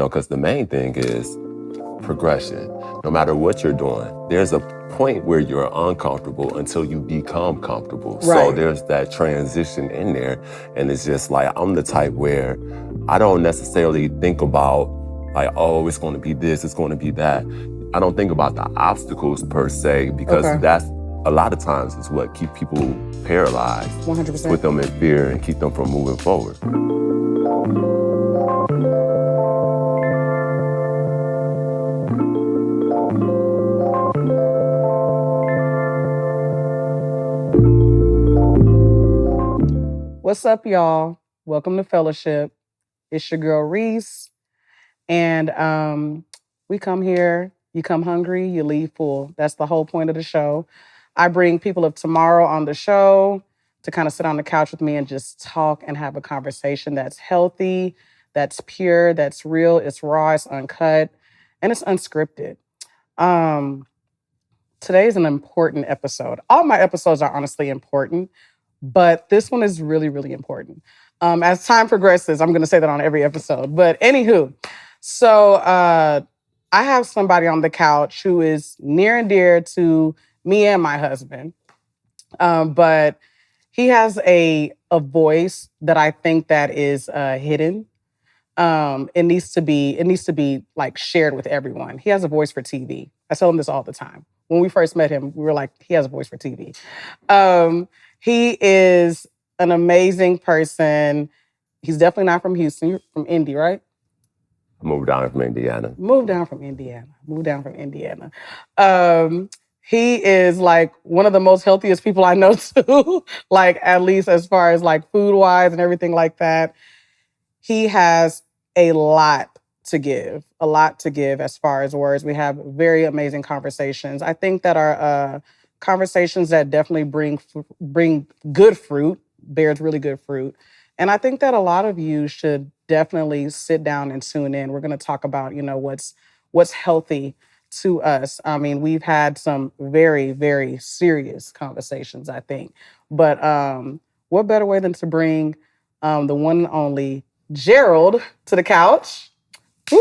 because the main thing is progression. No matter what you're doing, there's a point where you're uncomfortable until you become comfortable. Right. So there's that transition in there. And it's just like, I'm the type where I don't necessarily think about like, oh, it's going to be this, it's going to be that. I don't think about the obstacles per se, because that's a lot of times is what keep people paralyzed. 100%. Put them in fear and keep them from moving forward. What's up, y'all? Welcome to Fellowship. It's your girl, Rece. And we come here, you come hungry, you leave full. That's the whole point of the show. I bring people of tomorrow on the show to kind of sit on the couch with me and just talk and have a conversation that's healthy, that's pure, that's real, it's raw, it's uncut, and it's unscripted. Today's an important episode. All my episodes are honestly important, but this one is really, really important. As time progresses, I'm going to say that on every episode. But anywho, so I have somebody on the couch who is near and dear to me and my husband. But he has a voice that I think that is hidden. It needs to be like shared with everyone. He has a voice for TV. I tell him this all the time. When we first met him, we were like, he has a voice for TV. He is an amazing person. He's definitely not from Houston. You're from Indy, right? Moved down from Indiana. He is like one of the most healthiest people I know too. Like at least as far as like food wise and everything like that. He has a lot to give as far as words. We have very amazing conversations. I think that our conversations that definitely bring good fruit, bears really good fruit. And I think that a lot of you should definitely sit down and tune in. We're going to talk about, what's healthy to us. I mean, we've had some very, very serious conversations, I think. But what better way than to bring the one and only Gerald to the couch? Hey,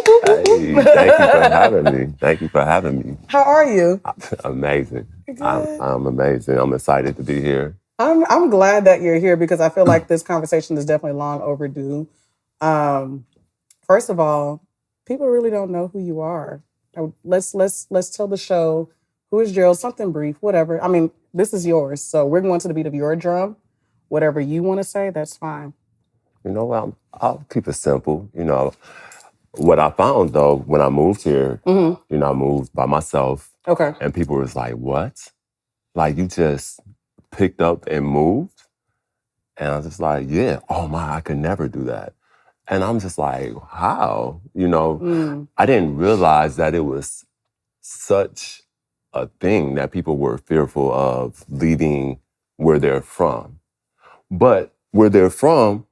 thank you for having me. How are you? Amazing. I'm amazing. I'm excited to be here. I'm glad that you're here because I feel like this conversation is definitely long overdue. First of all, people really don't know who you are. Let's tell the show who is Gerald, something brief, whatever. I mean, this is yours, so we're going to the beat of your drum. Whatever you want to say, that's fine. I'll keep it simple. What I found though when I moved here, I moved by myself. Okay. And people was like, "What? Like you just picked up and moved?" And I was just like, "Yeah. Oh my, I could never do that." And I'm just like, "How?" I didn't realize that it was such a thing that people were fearful of leaving where they're from. But where they're from,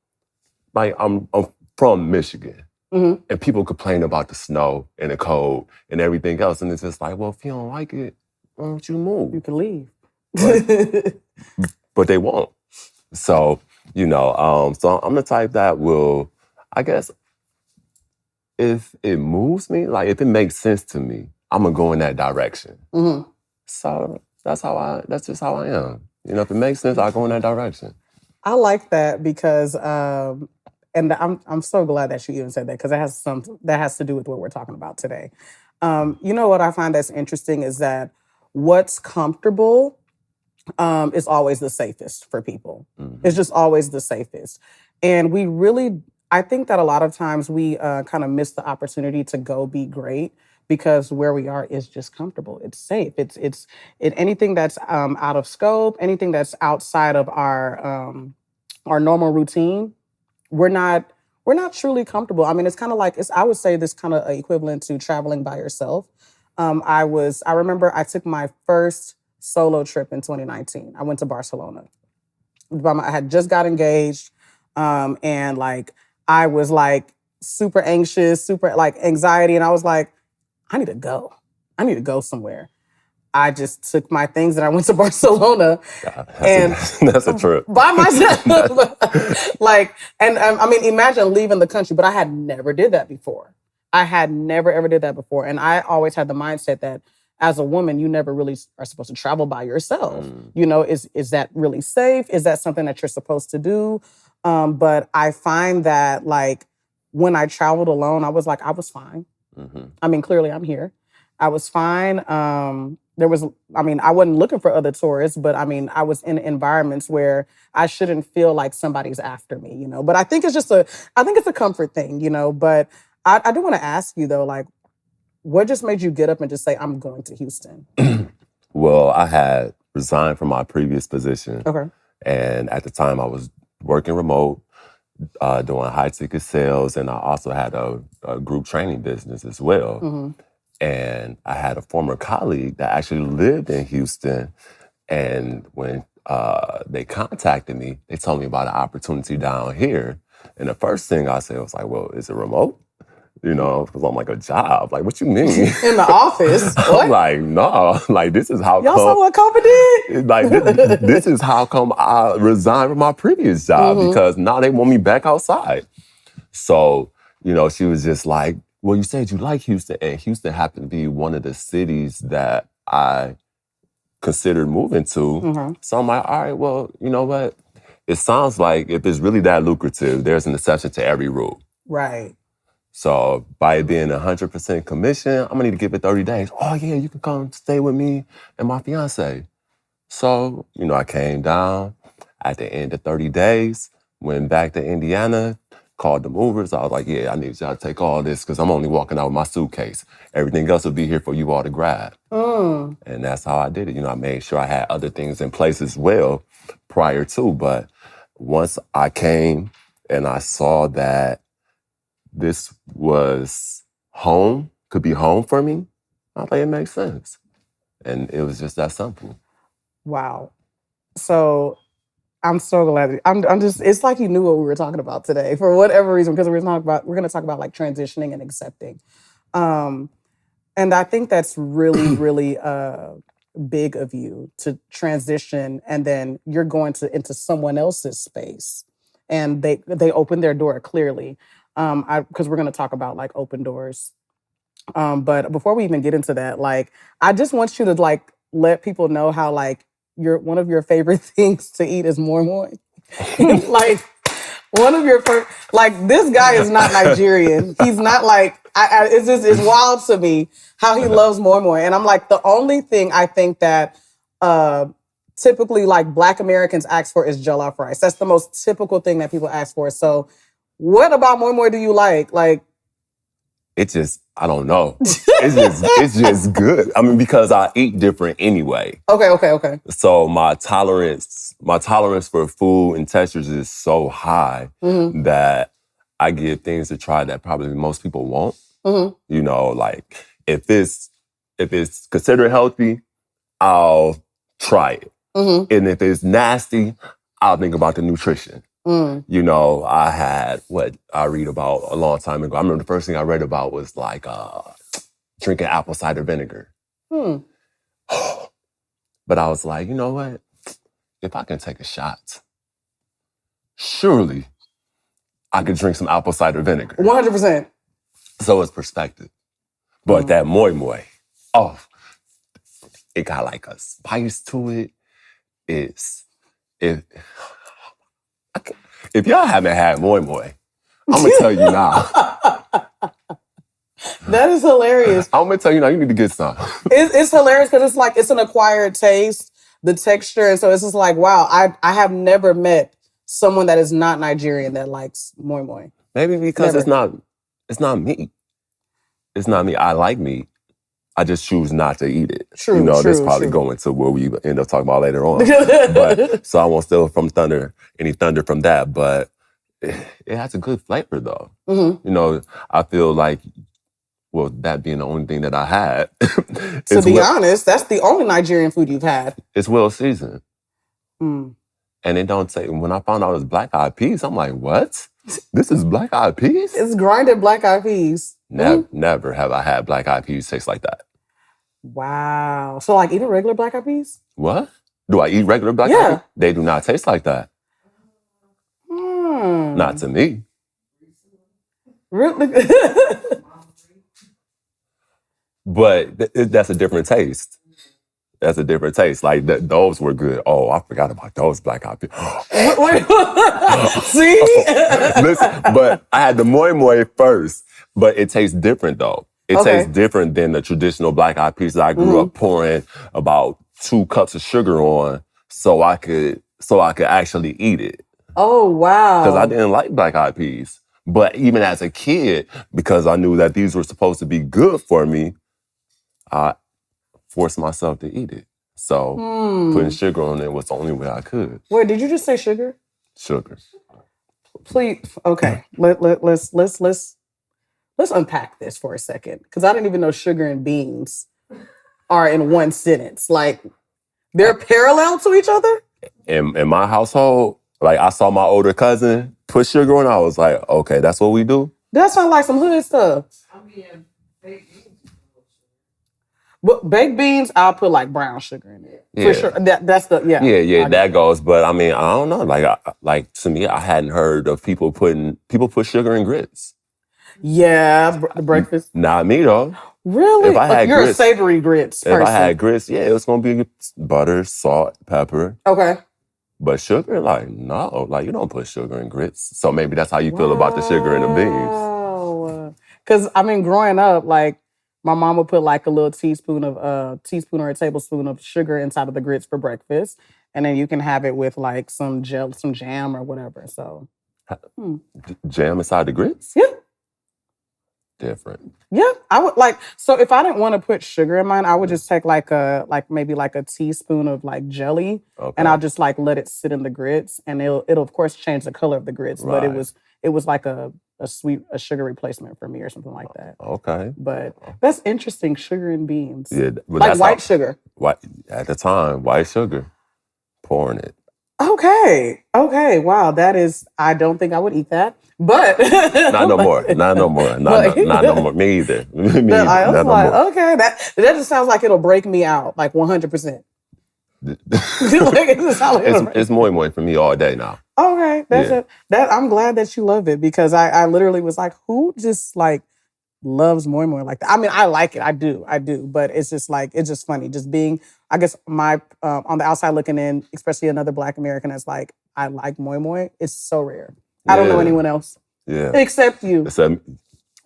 like I'm from Michigan. Mm-hmm. And people complain about the snow and the cold and everything else. And it's just like, well, if you don't like it, why don't you move? You can leave. But they won't. So, so I'm the type that will, I guess, if it moves me, like if it makes sense to me, I'm going to go in that direction. Mm-hmm. So that's just how I am. If it makes sense, I'll go in that direction. I like that because... and I'm so glad that you even said that because that has to do with what we're talking about today. What I find that's interesting is that what's comfortable is always the safest for people. Mm-hmm. It's just always the safest. And I think that a lot of times we kind of miss the opportunity to go be great because where we are is just comfortable. It's safe. It's anything that's out of scope, anything that's outside of our normal routine. We're not truly comfortable. I mean, it's kind of like, I would say this kind of equivalent to traveling by yourself. I remember I took my first solo trip in 2019. I went to Barcelona. I had just got engaged. And like, I was like super anxious, super like anxiety. And I was like, I need to go somewhere. I just took my things and I went to Barcelona. That's a trip. By myself. I mean, imagine leaving the country, but I had never did that before. I had never ever did that before. And I always had the mindset that as a woman, you never really are supposed to travel by yourself. You know, is that really safe? Is that something that you're supposed to do? But I find that like when I traveled alone, I was fine. I mean, clearly I'm here. I was fine. I wasn't looking for other tourists, but I mean, I was in environments where I shouldn't feel like somebody's after me, you know. But I think it's a comfort thing, you know. But I do want to ask you though, like, what just made you get up and just say, I'm going to Houston? Well, I had resigned from my previous position. Okay. And at the time I was working remote, doing high ticket sales, and I also had a group training business as well. And I had a former colleague that actually lived in Houston. And when they contacted me, they told me about an opportunity down here. And the first thing I said was like, well, is it remote? You know, because I'm like, a job? Like, what you mean? In the office? What? I'm like, no. Like, this is how Y'all saw what COVID did? Like, this is how come I resigned from my previous job, because now they want me back outside. So, you know, she was just like, well, you said you like Houston, and Houston happened to be one of the cities that I considered moving to. So I'm like, all right, well, you know what? It sounds like if it's really that lucrative, there's an exception to every rule. Right. So by it being 100% commission, I'm gonna need to give it 30 days. Oh yeah, you can come stay with me and my fiance. So, you know, I came down at the end of 30 days, went back to Indiana, called the movers. I was like, yeah, I need y'all to take all this because I'm only walking out with my suitcase. Everything else will be here for you all to grab. And that's how I did it. You know, I made sure I had other things in place as well prior to. But once I came and I saw that this was home, could be home for me, I was like, it makes sense. And it was just that simple. Wow. So I'm so glad. It's like you knew what we were talking about today for whatever reason, because we're going to talk about like transitioning and accepting. And I think that's really, really big of you to transition, and then you're going into someone else's space, and they open their door clearly. Because we're going to talk about like open doors. But before we even get into that, like, I just want you to like let people know how like one of your favorite things to eat is moi moi. Like, one of your first, like, this guy is not Nigerian. He's not like, it's wild to me how he loves moi moi. And I'm like, the only thing I think that typically like Black Americans ask for is jollof rice. That's the most typical thing that people ask for. So what about moi moi do you like? Like, it's just, I don't know. It's just good. I mean, because I eat different anyway. Okay. So my tolerance for food and textures is so high that I get things to try that probably most people won't. You know, like if it's considered healthy, I'll try it. And if it's nasty, I'll think about the nutrition. You know, I had what I read about a long time ago. I remember the first thing I read about was like drinking apple cider vinegar. But I was like, you know what? If I can take a shot, surely I could drink some apple cider vinegar. 100%. So it's perspective. But that moi moi, it got like a spice to it. If y'all haven't had moi moi, I'm gonna tell you now. That is hilarious. I'm gonna tell you now, you need to get some. It's hilarious because it's like, it's an acquired taste, the texture. And so it's just like, wow, I have never met someone that is not Nigerian that likes moi moi. Maybe because it's not meat. It's not meat. I like meat. I just choose not to eat it. True, you know, true, that's probably true. going to where we end up talking about later on. But so I won't steal any thunder from that. But it has a good flavor though. You know, I feel like, well, that being the only thing that I had. To be honest, that's the only Nigerian food you've had. It's well seasoned. And it don't take, when I found out it was black eyed peas, I'm like, what? This is black eyed peas? It's grinded black eyed peas. Never have I had black eyed peas taste like that. Wow. So like even regular black eyed peas? What? Do I eat regular black eyed peas? They do not taste like that. Not to me. Really? But that's a different taste. That's a different taste. Like those were good. Oh, I forgot about those Black Eyed Peas. See? Listen, but I had the moi moi first, but it tastes different though. It Okay. tastes different than the traditional Black Eyed Peas that I grew up pouring about 2 cups of sugar on so I could actually eat it. Oh, wow. Because I didn't like Black Eyed Peas. But even as a kid, because I knew that these were supposed to be good for me, I forced myself to eat it. So putting sugar on it was the only way I could. Wait, did you just say sugar? Sugar. Please, okay. Let's unpack this for a second, because I didn't even know sugar and beans are in one sentence. Like, they're parallel to each other? In my household, like I saw my older cousin put sugar on, I was like, okay, that's what we do? That sounds like some hood stuff. But baked beans, I'll put like brown sugar in it. Yeah. For sure. That's the, yeah. Yeah, that goes. But I mean, I don't know. Like to me, I hadn't heard of people put sugar in grits. Yeah, the breakfast. Not me though. Really? If I had You're grits, a savory grits person. If I had grits, yeah, it was gonna be butter, salt, pepper. Okay. But sugar, like, no, like you don't put sugar in grits. So maybe that's how you feel about the sugar and the beans. Wow. Because I mean, growing up, like my mom would put like a little teaspoon or a tablespoon of sugar inside of the grits for breakfast, and then you can have it with like some jam or whatever. So Jam inside the grits? yeah. Different. Yeah, I would like, so if I didn't want to put sugar in mine, I would just take maybe a teaspoon of like jelly, and I'll just like let it sit in the grits, and it'll of course change the color of the grits, Right. but it was like a sugar replacement for me or something like that. Okay. But that's interesting, sugar and beans. Yeah, but like that's white sugar. At the time, white sugar, pouring it. Okay. Wow, that is, I don't think I would eat that, but Not no more. Not no more. Not no more. Me either. I was Not no like, more. okay, that just sounds like it'll break me out, like 100%. It's moi moi for me all day now. Okay, I'm glad that you love it, because I literally was like, who just like loves moi moi like that? I mean, I like it, I do, but it's just like, it's just funny, just being, I guess my on the outside looking in, especially another Black American that's like, I like moi moi. It's so rare. I don't know anyone else. Yeah. Except you.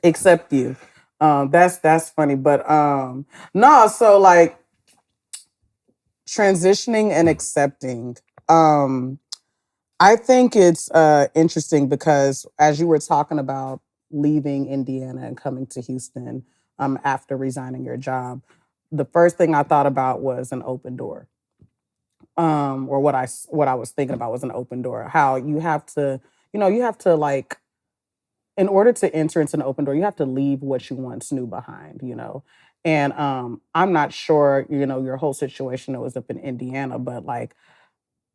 Except you. That's funny, but no. So like transitioning and accepting. I think it's interesting because as you were talking about leaving Indiana and coming to Houston after resigning your job, the first thing I thought about was an open door. Or what I was thinking about was an open door. How you have to like, in order to enter into an open door, you have to leave what you once knew behind, And I'm not sure, your whole situation that was up in Indiana, but like,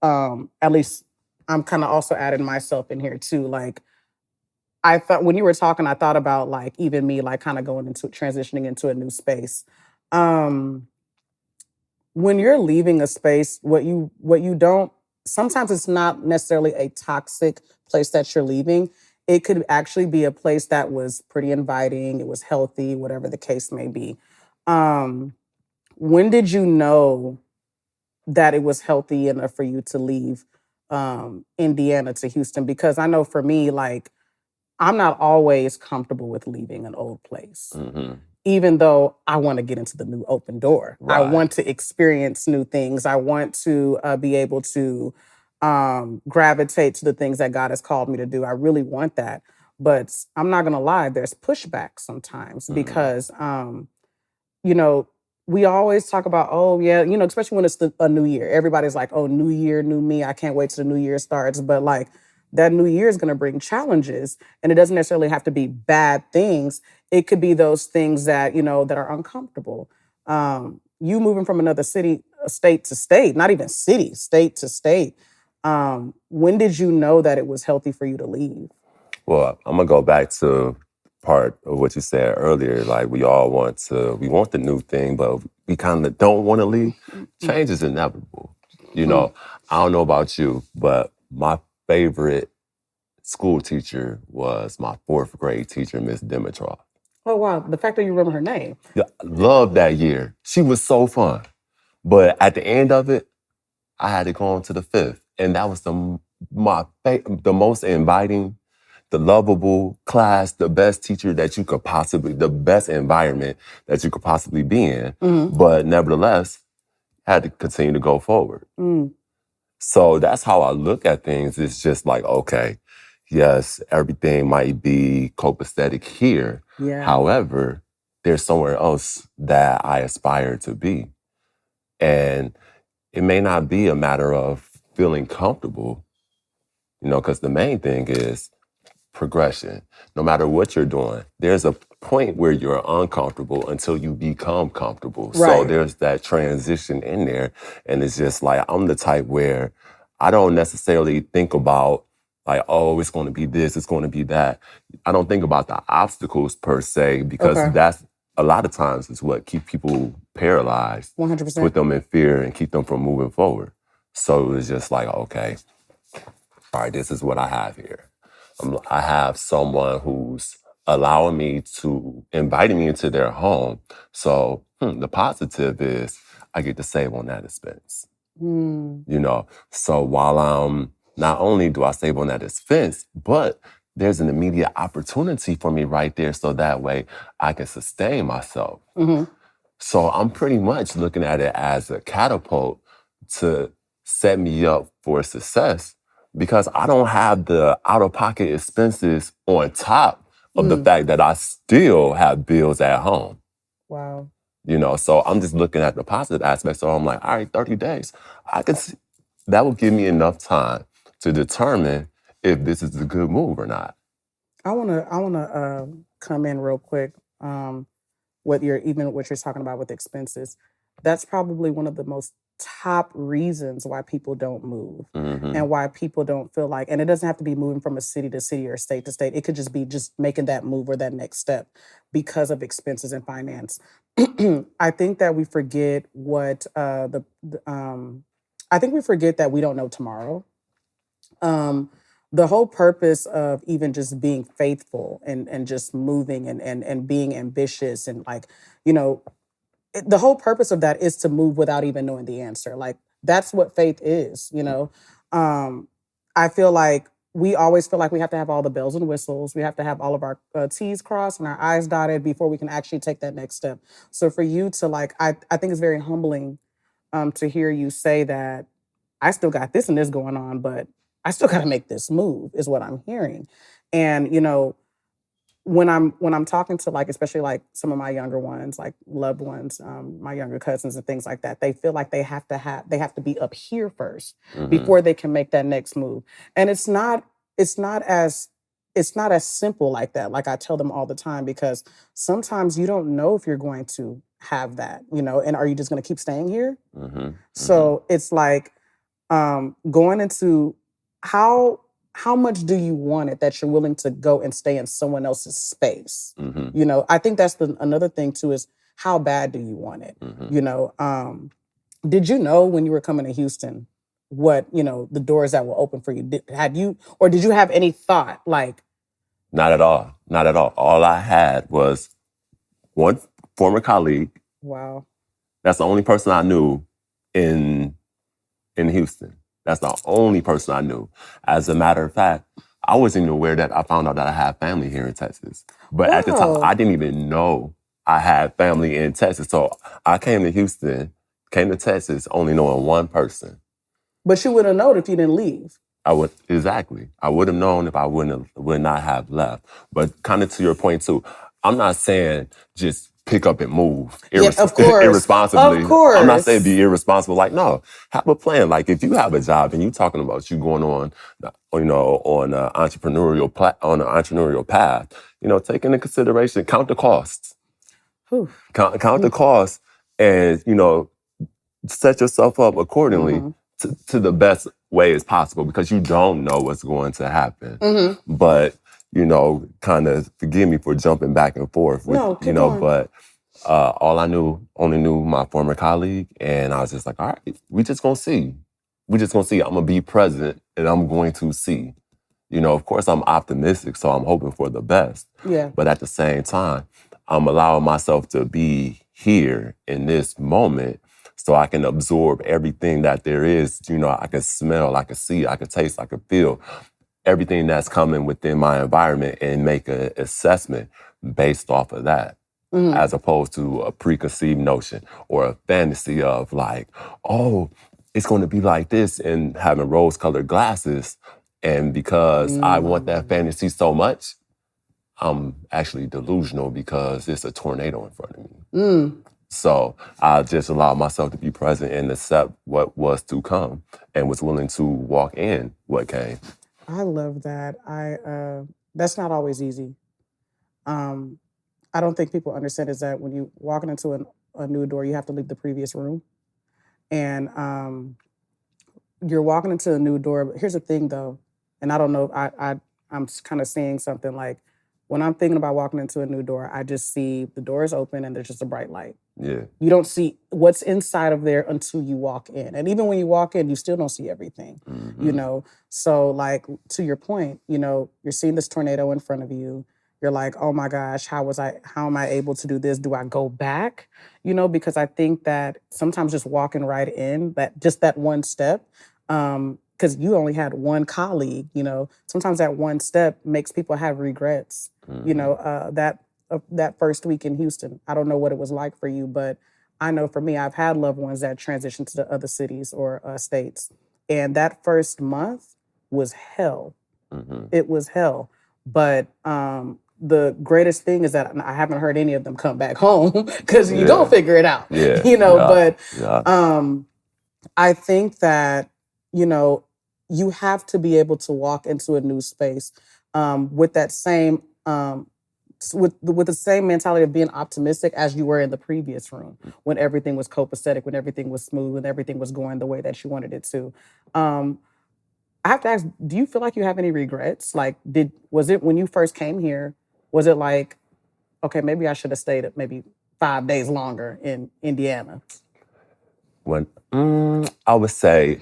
at least I'm kind of also adding myself in here too. Like, I thought when you were talking, I thought about like even me, like kind of transitioning into a new space. When you're leaving a space, what you don't, sometimes it's not necessarily a toxic place that you're leaving. It could actually be a place that was pretty inviting, it was healthy, whatever the case may be. When did you know that it was healthy enough for you to leave Indiana to Houston? Because I know for me, like, I'm not always comfortable with leaving an old place. Mm-hmm. Even though I want to get into the new open door. Right. I want to experience new things. I want to be able to gravitate to the things that God has called me to do. I really want that. But I'm not going to lie, there's pushback sometimes because, we always talk about, oh, yeah, especially when it's a new year. Everybody's like, oh, new year, new me. I can't wait till the new year starts. But like, that new year is going to bring challenges, and it doesn't necessarily have to be bad things. It could be those things that, that are uncomfortable. You moving from another state to state, not even city, state to state. When did you know that it was healthy for you to leave? Well, I'm going to go back to part of what you said earlier. Like, we want the new thing, but we kind of don't want to leave. Change is inevitable. I don't know about you, but my favorite school teacher was my 4th grade teacher, Miss Dimitrov. Oh, wow. The fact that you remember her name. Yeah, loved that year. She was so fun. But at the end of it, I had to go on to the 5th. And that was the most inviting, the lovable class, the best teacher that you could possibly, the best environment that you could possibly be in. Mm-hmm. But nevertheless, had to continue to go forward. Mm. So that's how I look at things. It's just like, okay, yes, everything might be copacetic here. Yeah. However, there's somewhere else that I aspire to be. And it may not be a matter of feeling comfortable, because the main thing is progression. No matter what you're doing, there's a point where you're uncomfortable until you become comfortable. So Right. there's that transition in there. And it's just like, I'm the type where I don't necessarily think about like, oh, it's going to be this, it's going to be that. I don't think about the obstacles per se, because Okay. that's a lot of times is what keep people paralyzed, 100%. put them in fear and keep them from moving forward. So it's just like, okay, all right, this is what I have here. I have someone who's inviting me into their home. So the positive is I get to save on that expense. Mm. So while not only do I save on that expense, but there's an immediate opportunity for me right there, so that way I can sustain myself. Mm-hmm. So I'm pretty much looking at it as a catapult to set me up for success, because I don't have the out-of-pocket expenses on top of the fact that I still have bills at home. Wow. So I'm just looking at the positive aspect. So I'm like, all right, 30 days. I can see that will give me enough time to determine if this is a good move or not. I wanna come in real quick. What you're talking about with expenses, that's probably one of the most top reasons why people don't move, and why people don't feel like, and it doesn't have to be moving from a city to city or state to state. It could just be just making that move or that next step because of expenses and finance. I think that we forget I think we forget that we don't know tomorrow. The whole purpose of even just being faithful and just moving and being ambitious and like, the whole purpose of that is to move without even knowing the answer. Like that's what faith is. I feel like we always feel like we have to have all the bells and whistles. We have to have all of our T's crossed and our I's dotted before we can actually take that next step. So for you to I think it's very humbling to hear you say that I still got this and this going on, but I still got to make this move is what I'm hearing. And, when I'm talking to especially some of my younger ones, like loved ones, my younger cousins and things like that, they feel like they have to be up here first before they can make that next move. And it's not as simple like that. Like I tell them all the time, because sometimes you don't know if you're going to have that, and are you just going to keep staying here? So it's like going into how much do you want it that you're willing to go and stay in someone else's space? I think that's another thing too, is how bad do you want it? Did you know when you were coming to Houston what, the doors that were open for you? Did you have any thought like? Not at all. Not at all. All I had was one former colleague. Wow. That's the only person I knew in Houston. That's the only person I knew. As a matter of fact, I wasn't even aware that I found out that I had family here in Texas. But at the time, I didn't even know I had family in Texas. So I came to Texas only knowing one person. But you would have known if you didn't leave. Exactly. I would have known if I would not have left. But kind of to your point too, I'm not saying just pick up and move of course. irresponsibly. Of course. I'm not saying be irresponsible. Like, no, have a plan. Like if you have a job and you're talking about you going on, on an entrepreneurial path, take into consideration, count the costs. Count the costs and, set yourself up accordingly to the best way as possible, because you don't know what's going to happen. But, kind of forgive me for jumping back and forth. But only knew my former colleague, and I was just like, all right, we just gonna see. I'm gonna be present and I'm going to see. Of course I'm optimistic, so I'm hoping for the best. Yeah. But at the same time, I'm allowing myself to be here in this moment so I can absorb everything that there is. You know, I can smell, I can see, I can taste, I can feel everything that's coming within my environment and make an assessment based off of that, as opposed to a preconceived notion or a fantasy of like, oh, it's going to be like this, and having rose-colored glasses. And because I want that fantasy so much, I'm actually delusional because it's a tornado in front of me. So I just allowed myself to be present and accept what was to come and was willing to walk in what came. I love that. That's not always easy. I don't think people understand is that when you walking into a new door, you have to leave the previous room. And you're walking into a new door. But here's the thing though, and I don't know, I'm kind of seeing something like when I'm thinking about walking into a new door, I just see the doors open and there's just a bright light. Yeah. You don't see what's inside of there until you walk in. And even when you walk in, you still don't see everything, you know? So like, to your point, you know, you're seeing this tornado in front of you. You're like, oh my gosh, how am I able to do this? Do I go back? You know, because I think that sometimes just walking right in, that one step, because you only had one colleague, you know, sometimes that one step makes people have regrets. You know, that first week in Houston, I don't know what it was like for you, but I know for me, I've had loved ones that transitioned to the other cities or states. And that first month was hell. It was hell. But the greatest thing is that I haven't heard any of them come back home because you don't figure it out, you know, but I think that, you know, you have to be able to walk into a new space with that same, with the same mentality of being optimistic as you were in the previous room when everything was copacetic, when everything was smooth, when everything was going the way that you wanted it to. I have to ask, do you feel like you have any regrets? Like, was it when you first came here, was it like, okay, maybe I should have stayed at maybe 5 days longer in Indiana? When I would say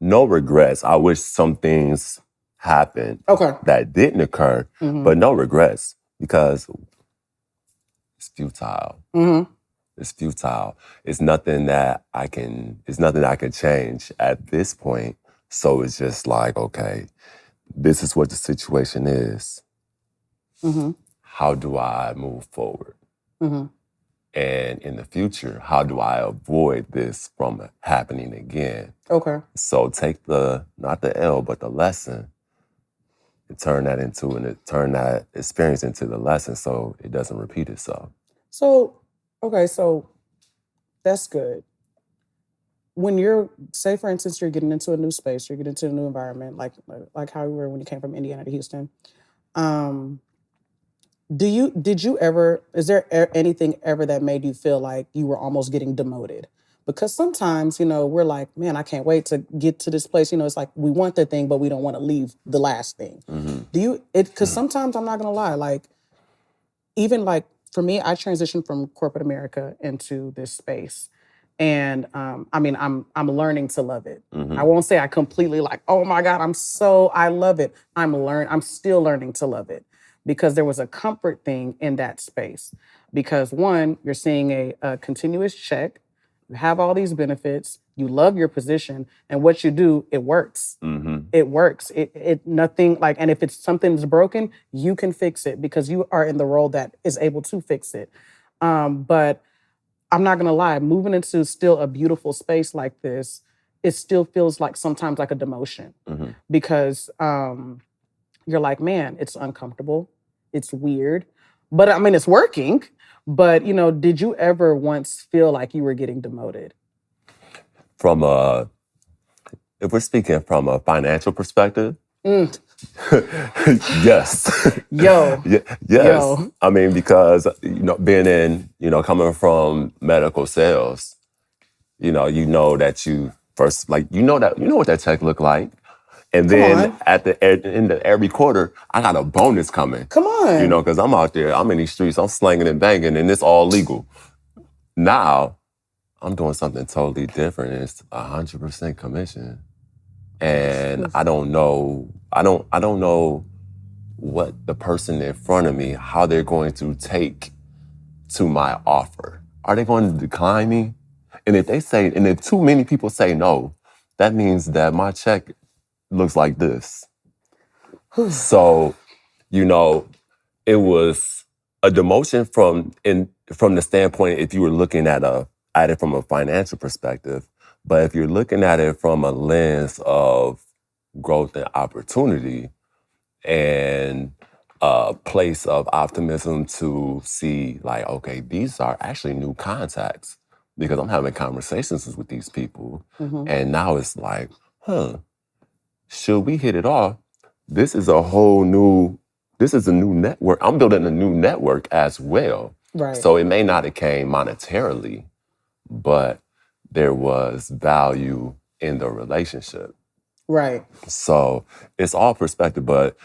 no regrets. I wish some things happened that didn't occur, but no regrets because it's futile. It's futile. It's nothing that I can change at this point. So it's just like, okay, this is what the situation is. How do I move forward? And in the future, how do I avoid this from happening again? Okay. So take not the L, but the lesson, and turn that experience into the lesson so it doesn't repeat itself. So, okay, so that's good. When you're, say for instance, you're getting into a new space, you're getting into a new environment, like how you were when you came from Indiana to Houston. Is there anything ever that made you feel like you were almost getting demoted? Because sometimes, you know, we're like, man, I can't wait to get to this place. You know, it's like we want the thing, but we don't want to leave the last thing. Because sometimes, I'm not gonna lie, like, even like for me, I transitioned from corporate America into this space. And I mean, I'm learning to love it. I won't say I completely like, oh my God, I love it. I'm still learning to love it because there was a comfort thing in that space. Because one, you're seeing a continuous check, you have all these benefits, you love your position, and what you do, it works. It works. It nothing like, and if something's broken, you can fix it because you are in the role that is able to fix it. But I'm not gonna lie, moving into still a beautiful space like this, it still feels like sometimes like a demotion because you're like, man, it's uncomfortable, it's weird, but I mean, it's working. But you know, did you ever once feel like you were getting demoted? If we're speaking from a financial perspective, yes. Yes. Yo. I mean, because, you know, coming from medical sales, you know that you first, like, you know what that check look like. And then at the end of every quarter, I got a bonus coming. Come on. You know, because I'm out there, I'm in these streets, I'm slanging and banging, and it's all legal. Now, I'm doing something totally different. It's 100% commission. And I don't know what the person in front of me, how they're going to take to my offer? Are they going to decline me? And if too many people say no, that means that my check looks like this. So, it was a demotion from the standpoint if you were looking at it from a financial perspective. But if you're looking at it from a lens of growth and opportunity and a place of optimism to see like, okay, these are actually new contacts because I'm having conversations with these people. Mhm. And now it's like, should we hit it off? This is a new network. I'm building a new network as well. Right. So it may not have came monetarily, but there was value in the relationship. Right. So it's all perspective, but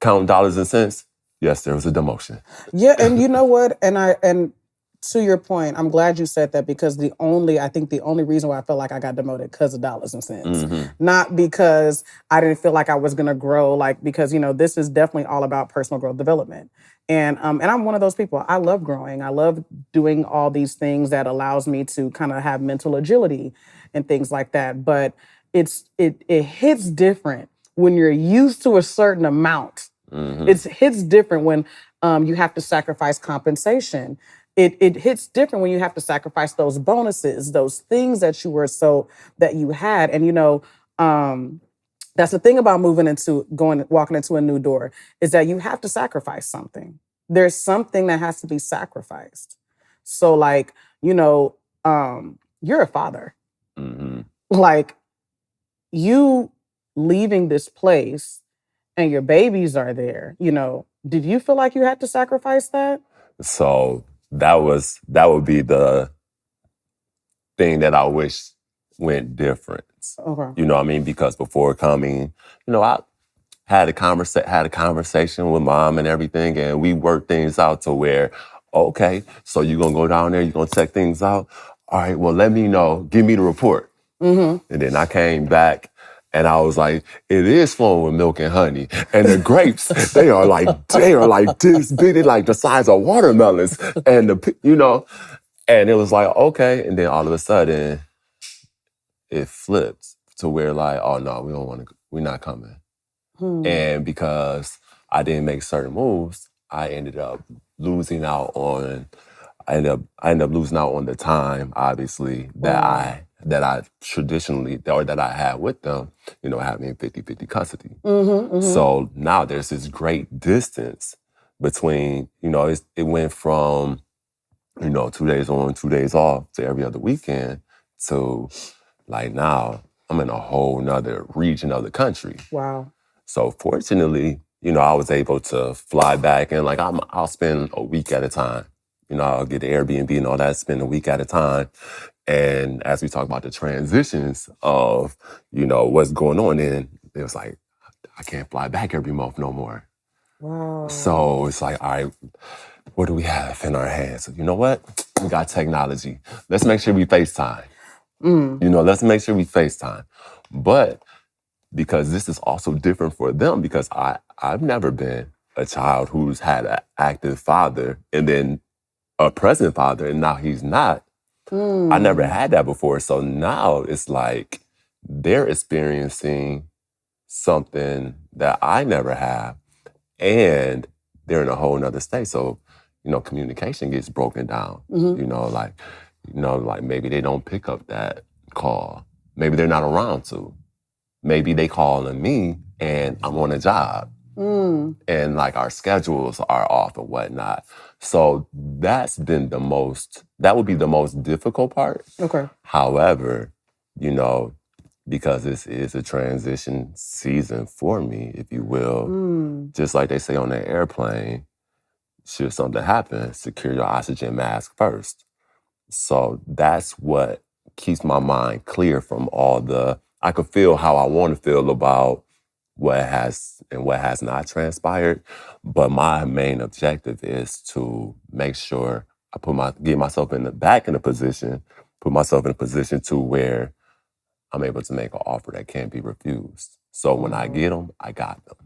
counting dollars and cents, yes, there was a demotion. Yeah, and you know what? And to your point, I'm glad you said that because the only reason why I felt like I got demoted because of dollars and cents. Not because I didn't feel like I was gonna grow, because this is definitely all about personal growth development. And I'm one of those people. I love growing. I love doing all these things that allows me to kind of have mental agility and things like that. But it hits different when you're used to a certain amount. It hits different when you have to sacrifice compensation. It hits different when you have to sacrifice those bonuses, those things that you had. And that's the thing about walking into a new door is that you have to sacrifice something. There's something that has to be sacrificed. So you're a father. Like you leaving this place and your babies are there, did you feel like you had to sacrifice that? So that would be the thing that I wish went different. Okay. You know what I mean? Because before coming, I had a conversation with mom and everything, and we worked things out to where, okay, so you're gonna go down there, you're gonna check things out. All right, well, let me know, give me the report. And then I came back and I was like, it is flowing with milk and honey. And the grapes, they are like this big, they like the size of watermelons. And and it was like, okay. And then all of a sudden, it flipped to where like, oh no, we're not coming. And because I didn't make certain moves, I ended up losing out on the time, obviously, that I traditionally, or that I had with them, having 50-50 custody. So now there's this great distance between, it went from, 2 days on, 2 days off to every other weekend to like now I'm in a whole nother region of the country. Wow. So fortunately, I was able to fly back and I'll spend a week at a time. I'll get the Airbnb and all that, spend a week at a time. And as we talk about the transitions of, what's going on, then it was like, I can't fly back every month no more. Wow. So it's like, all right, what do we have in our hands? You know what? We got technology. Let's make sure we FaceTime. Let's make sure we FaceTime. But because this is also different for them because I've never been a child who's had an active father and then a present father and now he's not. I never had that before. So now it's like they're experiencing something that I never have and they're in a whole nother state. So, communication gets broken down. Like maybe they don't pick up that call. Maybe they're not around to. Maybe they calling me and I'm on a job. And like our schedules are off and whatnot. So that would be the most difficult part. Okay. However, because this is a transition season for me, if you will, just like they say on the airplane, should something happen, secure your oxygen mask first. So that's what keeps my mind clear from I could feel how I want to feel about what has and what has not transpired. But my main objective is to make sure I get myself in a position to where I'm able to make an offer that can't be refused. So when I get them, I got them.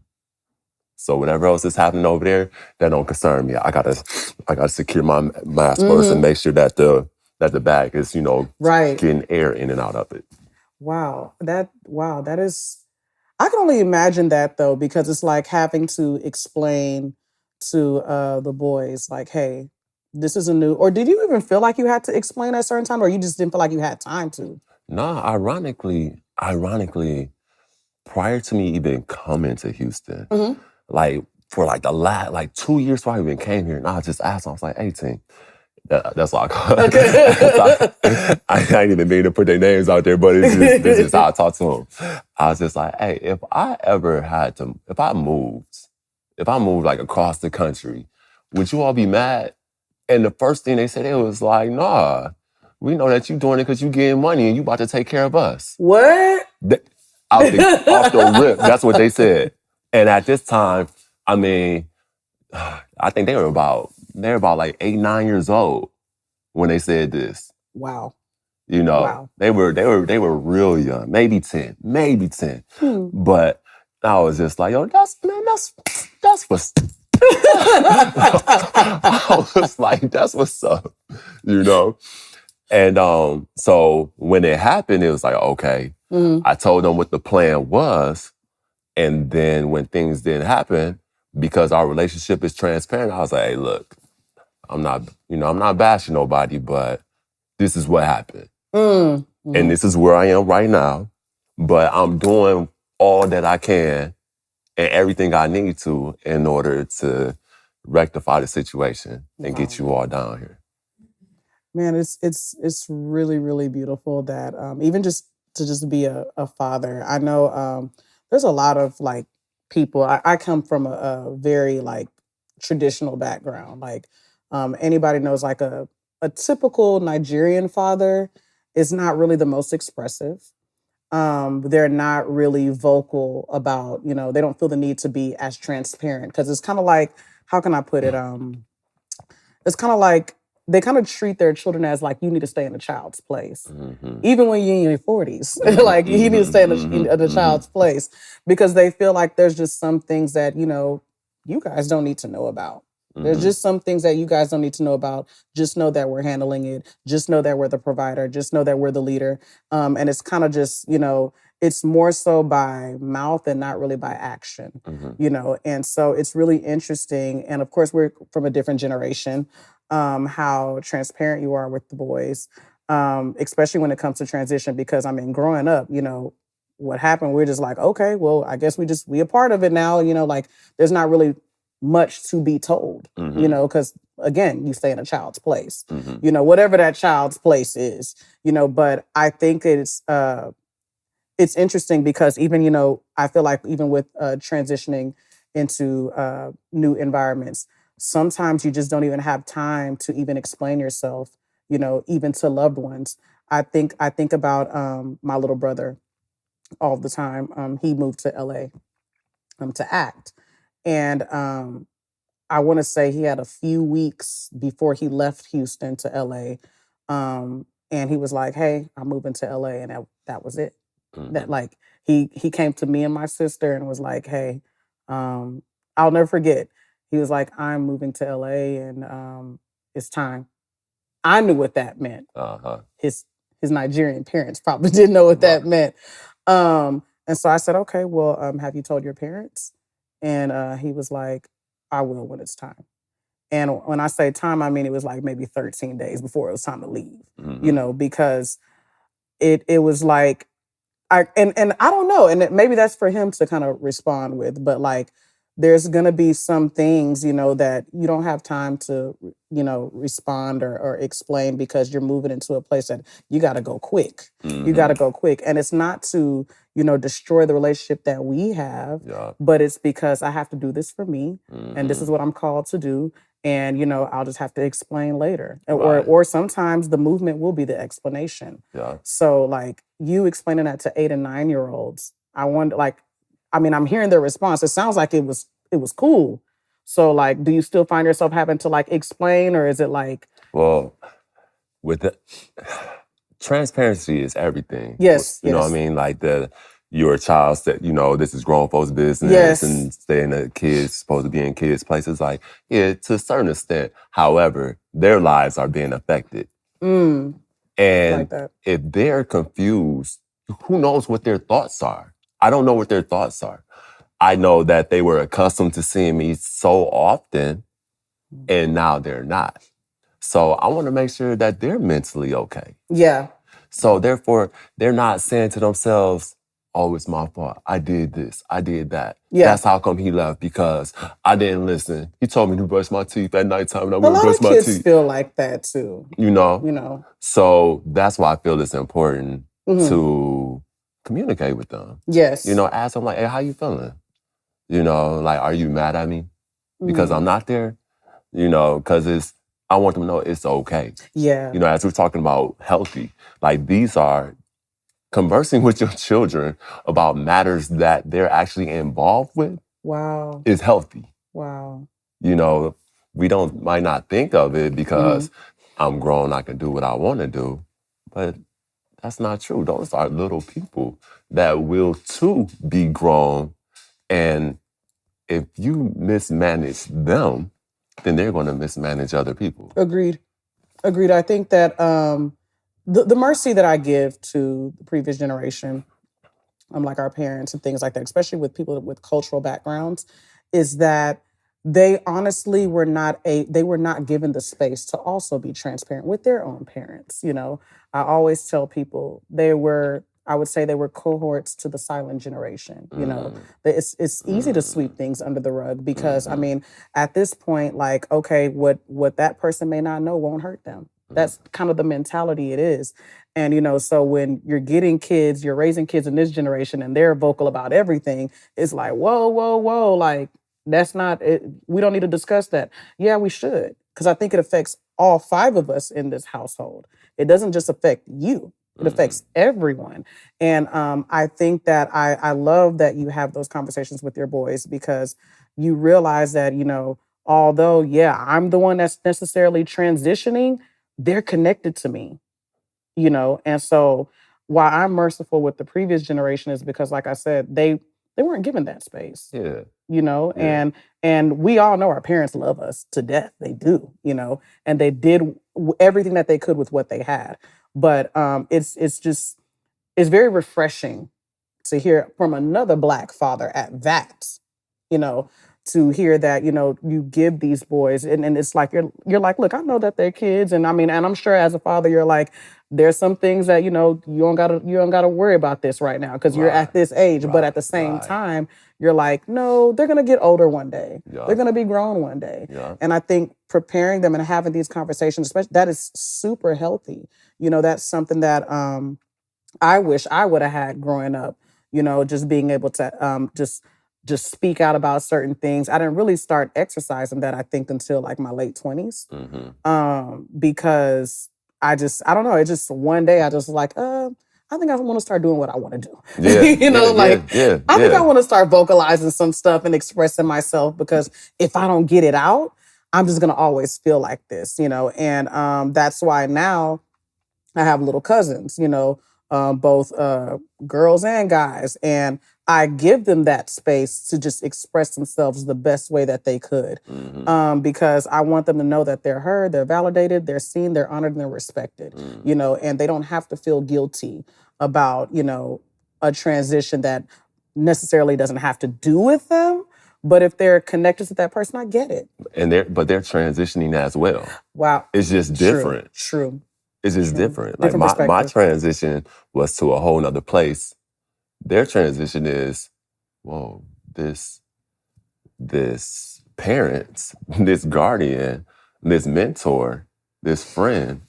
So whatever else is happening over there, that don't concern me. I gotta secure my mask first and make sure that the bag is, Right. getting air in and out of it. Wow. That is, I can only imagine that though, because it's like having to explain to the boys, like, hey, this is a new, or did you even feel like you had to explain at a certain time, or you just didn't feel like you had time to? Nah, ironically, prior to me even coming to Houston, like for like the last 2 years before I even came here, and I just asked him, I was like, 18. That's why I call it. I ain't even mean to put their names out there, but this is how I talk to them. I was just like, hey, if I moved like across the country, would you all be mad? And the first thing they said, it was like, nah, we know that you doing it because you getting money and you about to take care of us. What? Off the rip, that's what they said. And at this time, I mean, I think they were about like 8, 9 years old when they said this. Wow. Wow. They were real young, maybe 10. But I was just like, yo, that's what's I was like, that's what's up, And so when it happened, it was like, okay. I told them what the plan was. And then when things didn't happen, because our relationship is transparent, I was like, hey, look, I'm not bashing nobody, but this is what happened. And this is where I am right now. But I'm doing all that I can and everything I need to in order to rectify the situation and get you all down here. Man, it's really, really beautiful that even just to be a father. I know there's a lot of like people. I come from a very like traditional background. Like anybody knows like a typical Nigerian father is not really the most expressive. They're not really vocal about, they don't feel the need to be as transparent because it's kind of like, how can I put it? It's kind of like they kind of treat their children as like you need to stay in the child's place, even when you're in your 40s. Like you need to stay in the child's place because they feel like there's just some things that you guys don't need to know about. There's just some things that you guys don't need to know about. Just know that we're handling it. Just know that we're the provider. Just know that we're the leader. And it's kind of just, it's more so by mouth and not really by action, And so it's really interesting. And of course, we're from a different generation, how transparent you are with the boys, especially when it comes to transition, because I mean, growing up, what happened, we're just like, okay, well, I guess we a part of it now, like there's not really much to be told, because again, you stay in a child's place, whatever that child's place is, but I think it's interesting because even, I feel like even with transitioning into new environments, sometimes you just don't even have time to even explain yourself, even to loved ones. I think about my little brother all the time. He moved to LA to act. And I want to say he had a few weeks before he left Houston to LA. And he was like, hey, I'm moving to LA. And that was it. That like he came to me and my sister and was like, hey, I'll never forget. He was like, I'm moving to LA and it's time. I knew what that meant. His Nigerian parents probably didn't know what that meant. And so I said, okay, well, have you told your parents? And he was like, I will when it's time. And when I say time, I mean it was like maybe 13 days before it was time to leave, because it was like, and I don't know, and maybe that's for him to kind of respond with, but like there's gonna be some things, that you don't have time to, respond or explain because you're moving into a place that you gotta go quick. You gotta go quick. And it's not to, destroy the relationship that we have, but it's because I have to do this for me, and this is what I'm called to do. And, I'll just have to explain later. Or sometimes the movement will be the explanation. So like you explaining that to 8 and 9-year-olds, I wonder, like, I mean, I'm hearing their response. It sounds like it was cool. So like, do you still find yourself having to like explain, or is it like? Well, with the transparency is everything. Yes. You know what I mean? Like you're a child that, this is grown folks' business Yes. and saying that kids supposed to be in kids' places. Like, yeah, to a certain extent. However, their lives are being affected. Mm, And like that. if they're confused, who knows what their thoughts are? I don't know what their thoughts are. I know that they were accustomed to seeing me so often, and now they're not. So I want to make sure that they're mentally okay. Yeah. So therefore, they're not saying to themselves, oh, it's my fault. I did this. I did that. Yeah. That's how come he left, because I didn't listen. He told me to brush my teeth at nighttime and I A wouldn't lot brush of my kids teeth. feel like that too. You know? You know. So that's why I feel it's important Mhm. to communicate with them. Yes. Ask them like, hey, how you feeling? Like, are you mad at me? Because I'm not there? Because I want them to know it's okay. Yeah. As we're talking about healthy, like these are conversing with your children about matters that they're actually involved with. Wow. Is healthy. Wow. We might not think of it because I'm grown, I can do what I want to do, but that's not true. Those are little people that will too be grown, and if you mismanage them, then they're going to mismanage other people. Agreed. I think that the mercy that I give to the previous generation, like our parents and things like that, especially with people with cultural backgrounds, is that they honestly were not given the space to also be transparent with their own parents. I always tell people I would say they were cohorts to the silent generation. It's easy to sweep things under the rug because at this point, like, okay, what that person may not know won't hurt them. That's kind of the mentality it is. And, so when you're raising kids in this generation and they're vocal about everything, it's like, whoa, whoa, whoa. Like, that's not it. We don't need to discuss that. Yeah, we should. Because I think it affects all 5 of us in this household. It doesn't just affect you. It affects everyone. And I think that I love that you have those conversations with your boys because you realize that, although, yeah, I'm the one that's necessarily transitioning, they're connected to me. And so why I'm merciful with the previous generation is because, like I said, they weren't given that space. Yeah. Yeah. And we all know our parents love us to death. They do, and they did everything that they could with what they had. But it's very refreshing to hear from another Black father at that, to hear that, you give these boys and it's like you're like, look, I know that they're kids. And and I'm sure as a father, you're like, there's some things that, you don't gotta worry about this right now because you're at this age. But at the same time, you're like, no, they're gonna get older one day. They're gonna be grown one day. And I think preparing them and having these conversations, especially, that is super healthy. That's something that I wish I would have had growing up, just being able to just speak out about certain things. I didn't really start exercising that, I think, until like my late 20s. Because I don't know. It just one day I just was like, I think I want to start doing what I want to do. Yeah. I think I want to start vocalizing some stuff and expressing myself because if I don't get it out, I'm just going to always feel like this, and that's why now I have little cousins, both girls and guys. And I give them that space to just express themselves the best way that they could. Because I want them to know that they're heard, they're validated, they're seen, they're honored, and they're respected, and they don't have to feel guilty about, a transition that necessarily doesn't have to do with them. But if they're connected to that person, I get it. But they're transitioning as well. Wow. It's just different. True. It's just different. Different Like my transition was to a whole nother place. Their transition is, whoa, this parent, this guardian, this mentor, this friend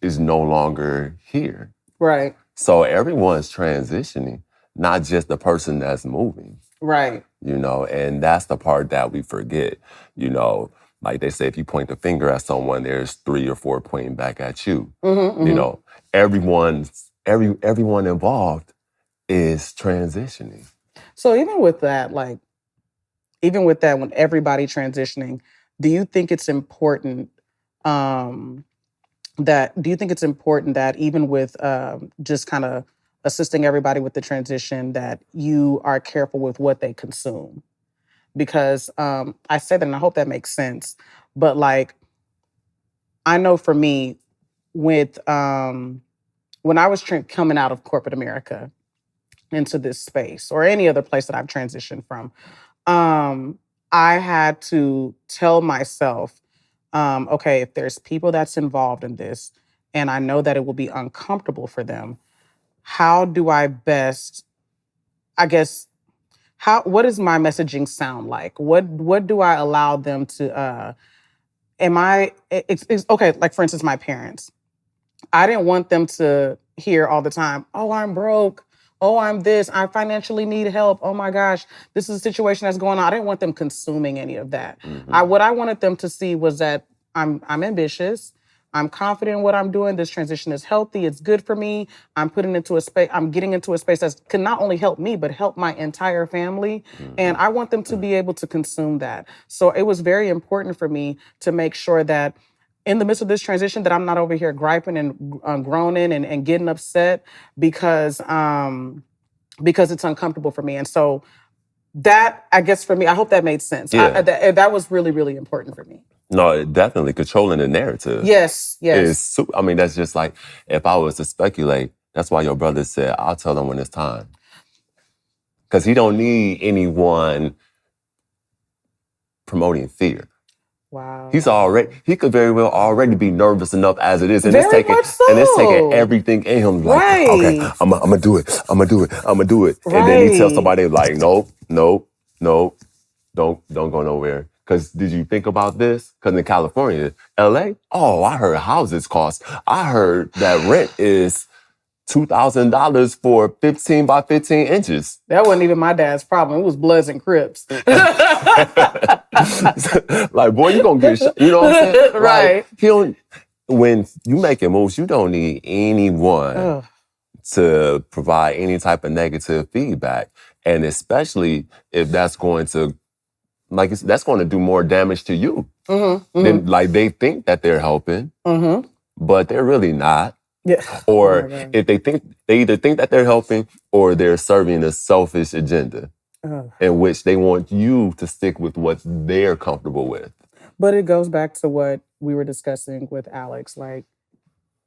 is no longer here. Right. So everyone's transitioning, not just the person that's moving. Right. And that's the part that we forget. Like they say, if you point the finger at someone, there's 3 or 4 pointing back at you. Everyone involved is transitioning. So even with that, when everybody transitioning, do you think it's important that even with just kind of assisting everybody with the transition, that you are careful with what they consume. Because I said that, and I hope that makes sense. But like, I know for me, with when I was coming out of corporate America into this space, or any other place that I've transitioned from, I had to tell myself, okay, if there's people that's involved in this, and I know that it will be uncomfortable for them, how do I best, I guess, what does my messaging sound like? What do I allow them to it's okay, like for instance, my parents. I didn't want them to hear all the time, oh, I'm broke. Oh, I'm this. I financially need help. Oh my gosh, this is a situation that's going on. I didn't want them consuming any of that. What I wanted them to see was that I'm ambitious. I'm confident in what I'm doing. This transition is healthy. It's good for me. I'm getting into a space that can not only help me, but help my entire family. And I want them to be able to consume that. So it was very important for me to make sure that in the midst of this transition, that I'm not over here griping and groaning and getting upset because it's uncomfortable for me. And so that, I guess for me, I hope that made sense. Yeah. That was really, really important for me. No, definitely controlling the narrative. Yes. I mean, that's just like, if I was to speculate, that's why your brother said, I'll tell him when it's time. Because he don't need anyone promoting fear. Wow. He could very well already be nervous enough as it is. And Very much so. And it's taking everything in him. Like, Right. okay, I'm gonna do it. I'm gonna do it. Right. And then he tells somebody like, nope, don't go nowhere. Because did you think about this? Because in California, LA, I heard houses cost. I heard that rent is $2,000 for 15 by 15 inches. That wasn't even my dad's problem. It was Bloods and Crips. Like, boy, you gonna get shot. You know what I'm saying? Right. Like, when you making moves, you don't need anyone to provide any type of negative feedback. And especially if that's going to, that's going to do more damage to you. Then, like, they think that they're helping, but they're really not. Yeah. Or if they either think that they're helping or they're serving a selfish agenda in which they want you to stick with what they're comfortable with. But it goes back to what we were discussing with Alex. Like,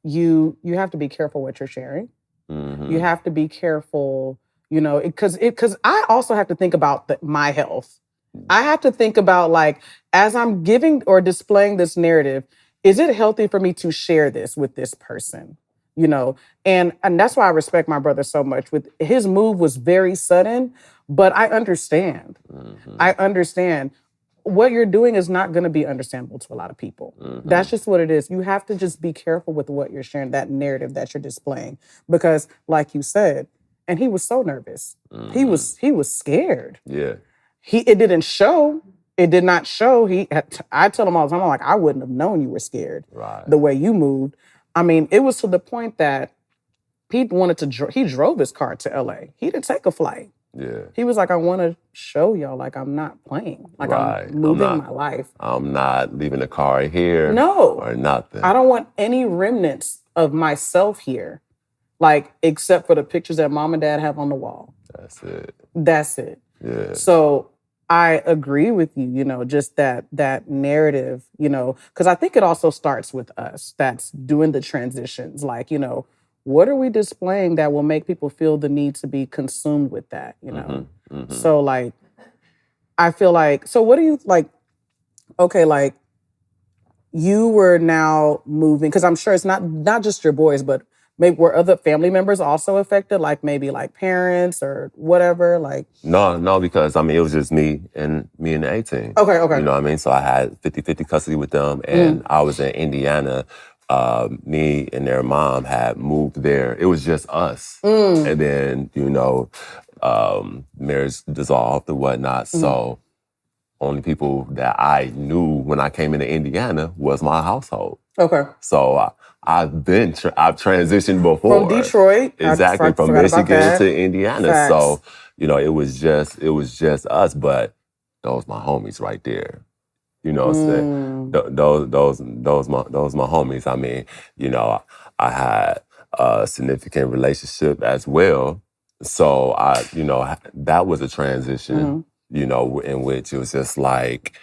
you have to be careful what you're sharing. You have to be careful, because I also have to think about my health. I have to think about, like, as I'm giving or displaying this narrative, is it healthy for me to share this with this person? And that's why I respect my brother so much. With his move was very sudden, but I understand. I understand. What you're doing is not going to be understandable to a lot of people. That's just what it is. You have to just be careful with what you're sharing, that narrative that you're displaying. Because like you said, and he was so nervous. He was scared. Yeah. It didn't show. It did not show. I tell him all the time, I'm like, I wouldn't have known you were scared. Right. The way you moved. I mean, it was to the point that he drove his car to LA. He didn't take a flight. Yeah. He was like, I want to show y'all, like, I'm not playing. Like, I'm moving my life. I'm not leaving the car here. No. Or nothing. I don't want any remnants of myself here. Like, except for the pictures that mom and dad have on the wall. That's it. Yeah. So I agree with you, just that narrative, because I think it also starts with us that's doing the transitions. Like, what are we displaying that will make people feel the need to be consumed with that, So, like, I feel like, so what do you, like, okay, like, you were now moving, because I'm sure it's not just your boys, but maybe were other family members also affected, like maybe like parents or whatever, like? No, because, it was just me and the 18. Okay. You know what I mean? So I had 50-50 custody with them, and I was in Indiana. Me and their mom had moved there. It was just us. And then, marriage dissolved and whatnot. So only people that I knew when I came into Indiana was my household. Okay. So I've transitioned before. From Detroit. Exactly, from Michigan to Indiana. Facts. So, it was just us, but those my homies right there. You know what I'm saying? Those my homies. I mean, I had a significant relationship as well. So that was a transition, in which it was just like,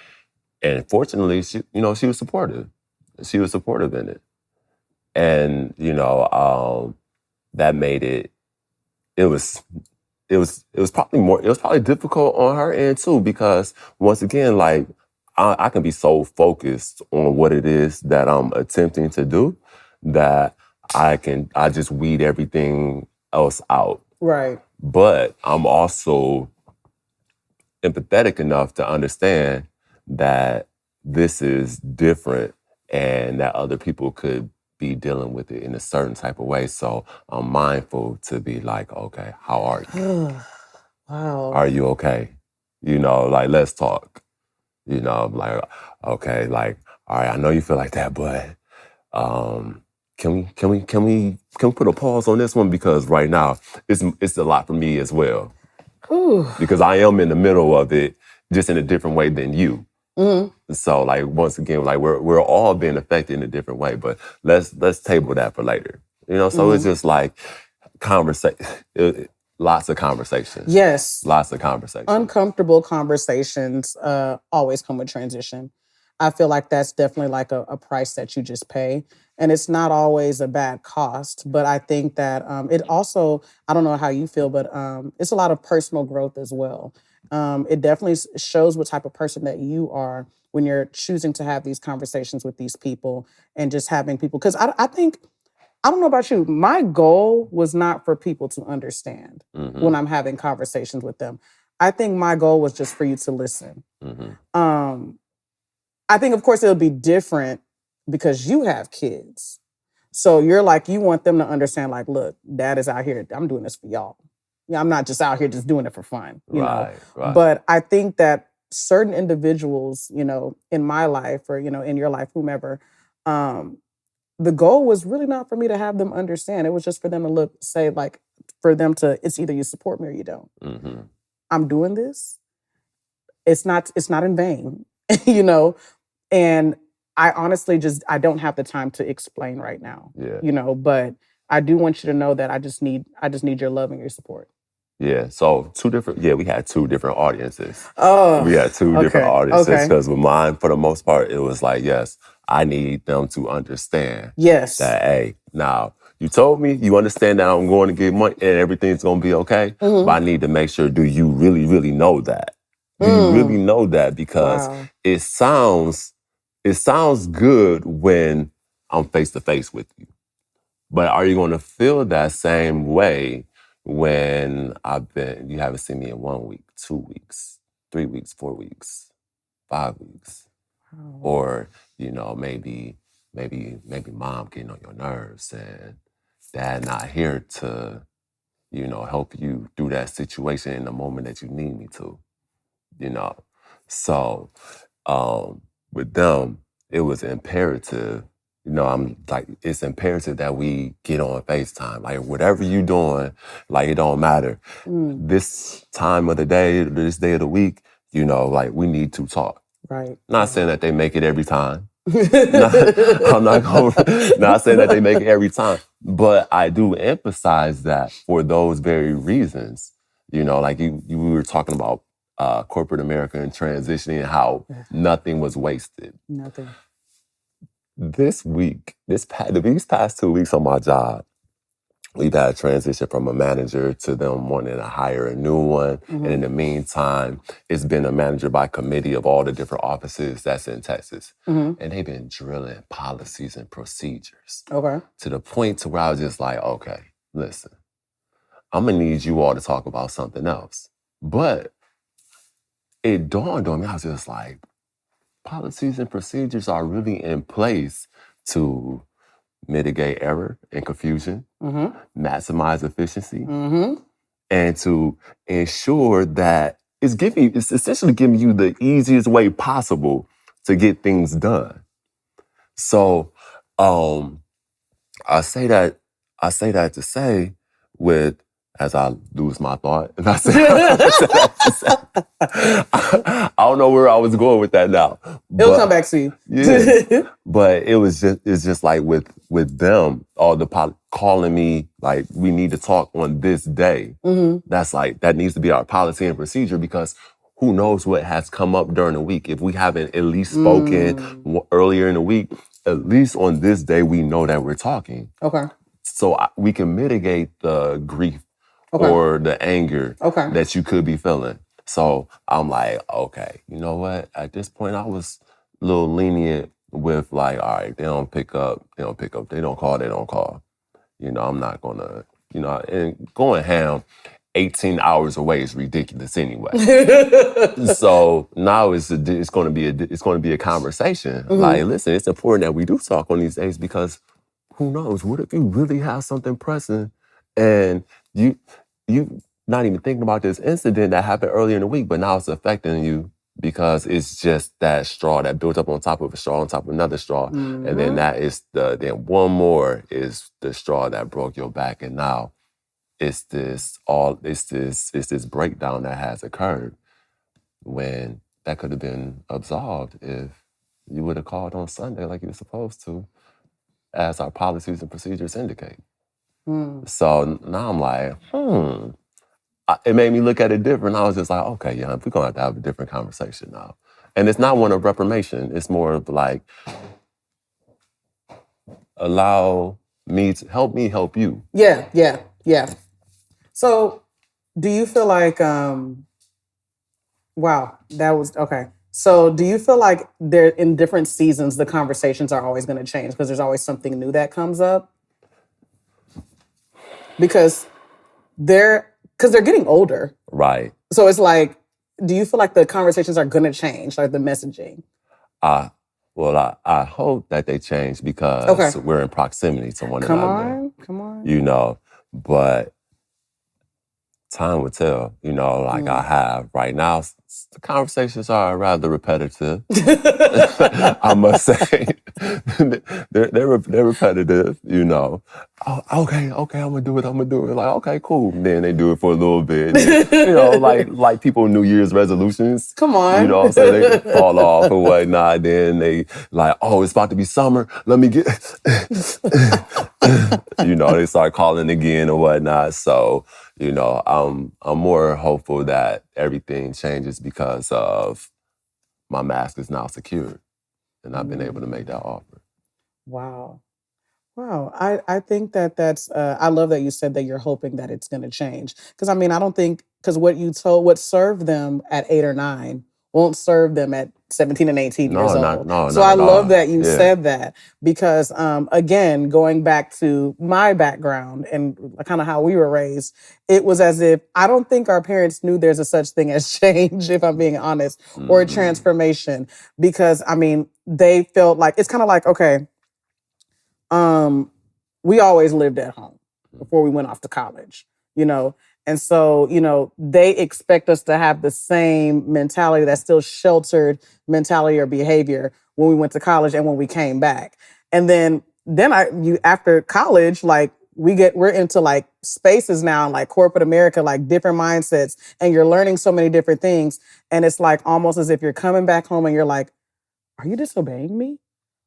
and fortunately, she was supportive. She was supportive in it. And, that made it was probably difficult on her end too, because once again, like I can be so focused on what it is that I'm attempting to do that I just weed everything else out. Right. But I'm also empathetic enough to understand that this is different and that other people could be dealing with it in a certain type of way. So I'm mindful to be like, okay, how are you? Wow. Are you okay? Like, let's talk. I'm like, okay, like, all right, I know you feel like that, but can we put a pause on this one? Because right now it's a lot for me as well. Because I am in the middle of it, just in a different way than you. So, like, once again, like we're all being affected in a different way. But let's table that for later. So it's just like lots of conversations. Yes. Lots of conversations. Uncomfortable conversations always come with transition. I feel like that's definitely like a price that you just pay. And it's not always a bad cost, but I think that it also, I don't know how you feel, but it's a lot of personal growth as well. It definitely shows what type of person that you are when you're choosing to have these conversations with these people and just having people. Because I think, I don't know about you, my goal was not for people to understand when I'm having conversations with them. I think my goal was just for you to listen. I think, of course, it'll be different because you have kids. So you're like, you want them to understand, like, look, dad is out here. I'm doing this for y'all. Yeah, I'm not just out here just doing it for fun, Right. But I think that certain individuals, in my life or, in your life, whomever, the goal was really not for me to have them understand. It was just for them to it's either you support me or you don't. I'm doing this. It's not in vain, And I honestly I don't have the time to explain right now. Yeah. But I do want you to know that I just need your love and your support. Yeah. So we had two different audiences. Oh. We had two different audiences Okay. because with mine, for the most part, it was like, yes, I need them to understand Yes. that, hey, now you told me you understand that I'm going to get money and everything's going to be okay, but I need to make sure, do you really, really know that? Do you really know that? Because it sounds good when I'm face to face with you. But are you going to feel that same way when you haven't seen me in 1 week, 2 weeks, 3 weeks, 4 weeks, 5 weeks? Or, maybe mom getting on your nerves and dad not here to, help you through that situation in the moment that you need me to, So, with them, it was imperative. I'm like, it's imperative that we get on FaceTime. Like, whatever you doing, like, it don't matter. This time of the day, this day of the week, like, we need to talk. Right. Not saying that they make it every time. I'm not saying that they make it every time. But I do emphasize that for those very reasons. Like we were talking about corporate America and transitioning and how nothing was wasted. Nothing. This week, these past 2 weeks on my job, we've had a transition from a manager to them wanting to hire a new one. And in the meantime, it's been a manager by committee of all the different offices that's in Texas. And they've been drilling policies and procedures. Okay. To the point to where I was just like, okay, listen, I'm going to need you all to talk about something else. But it dawned on me, I was just like, policies and procedures are really in place to mitigate error and confusion, maximize efficiency, and to ensure that it's essentially giving you the easiest way possible to get things done. So I say that to say with as I lose my thought. And I said, I don't know where I was going with that now. It'll come back to you. Yeah. But it's just like with them, all the calling me like, we need to talk on this day. That's like, that needs to be our policy and procedure, because who knows what has come up during the week. If we haven't at least spoken earlier in the week, at least on this day, we know that we're talking. Okay. So we can mitigate the grief or the anger that you could be feeling. So I'm like, okay, you know what? At this point, I was a little lenient with like, all right, they don't pick up, they don't call. You know, I'm not gonna, you know, and going ham 18 hours away is ridiculous anyway. So now it's going to be a conversation. Like, listen, it's important that we do talk on these days, because who knows? What if you really have something pressing and you not even thinking about this incident that happened earlier in the week, but now it's affecting you because it's just that straw that built up on top of a straw, on top of another straw. And then that is then one more is the straw that broke your back. And now it's this breakdown that has occurred, when that could have been absolved if you would have called on Sunday like you were supposed to, as our policies and procedures indicate. So now I'm like, it made me look at it different. I was just like, okay, yeah, we're going to have a different conversation now. And it's not one of reformation. It's more of like, allow me to help you. Yeah. So do you feel like, wow, that was, okay. So do you feel like there in different seasons, the conversations are always going to change because there's always something new that comes up? Because they're getting older. Right. So it's like, do you feel like the conversations are going to change, like the messaging? Well, I hope that they change, because we're in proximity to one another. Come on. You know, but time will tell. You know, like I have right now, the conversations are rather repetitive. I must say, they're repetitive. You know, oh, okay, I'm gonna do it. Like, okay, cool. And then they do it for a little bit. And, you know, like people New Year's resolutions. Come on. You know, so they fall off or whatnot. Then they like, oh, it's about to be summer. Let me get. You know, they start calling again or whatnot. So, you know, I'm more hopeful that everything changes because of my mask is now secured, and I've been able to make that offer. Wow. I think that's, I love that you said that you're hoping that it's going to change. Because I mean, I don't think, because what served them at 8 or 9 won't serve them at 17 and 18 years old. So I love that you said that, because again, going back to my background and kind of how we were raised, it was as if, I don't think our parents knew there's a such thing as change, if I'm being honest, or transformation. Because I mean, they felt like, it's kind of like, okay, we always lived at home before we went off to college, you know? And so, you know, they expect us to have the same mentality, that still sheltered mentality or behavior, when we went to college and when we came back. And then after college, like we're into like spaces now, like corporate America, like different mindsets, and you're learning so many different things. And it's like almost as if you're coming back home and you're like, are you disobeying me?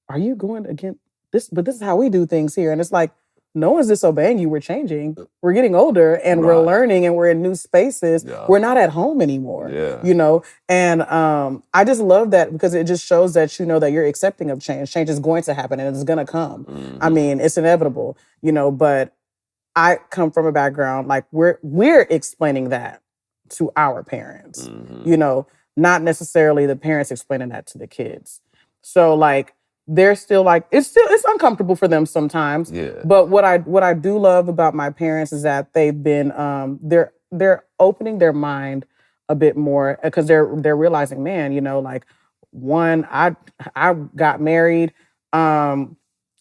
Are you going against this? But this is how we do things here. And it's like, no one's disobeying you. We're changing. We're getting older and we're learning and we're in new spaces. Yeah. We're not at home anymore, you know? And I just love that, because it just shows that, you know, that you're accepting of change. Change is going to happen and it's going to come. I mean, it's inevitable, you know, but I come from a background, like we're explaining that to our parents, you know, not necessarily the parents explaining that to the kids. So like, they're still like, it's uncomfortable for them sometimes. Yeah. But what I do love about my parents is that they've been they're opening their mind a bit more, because they're realizing, man, you know, like, one, I got married, my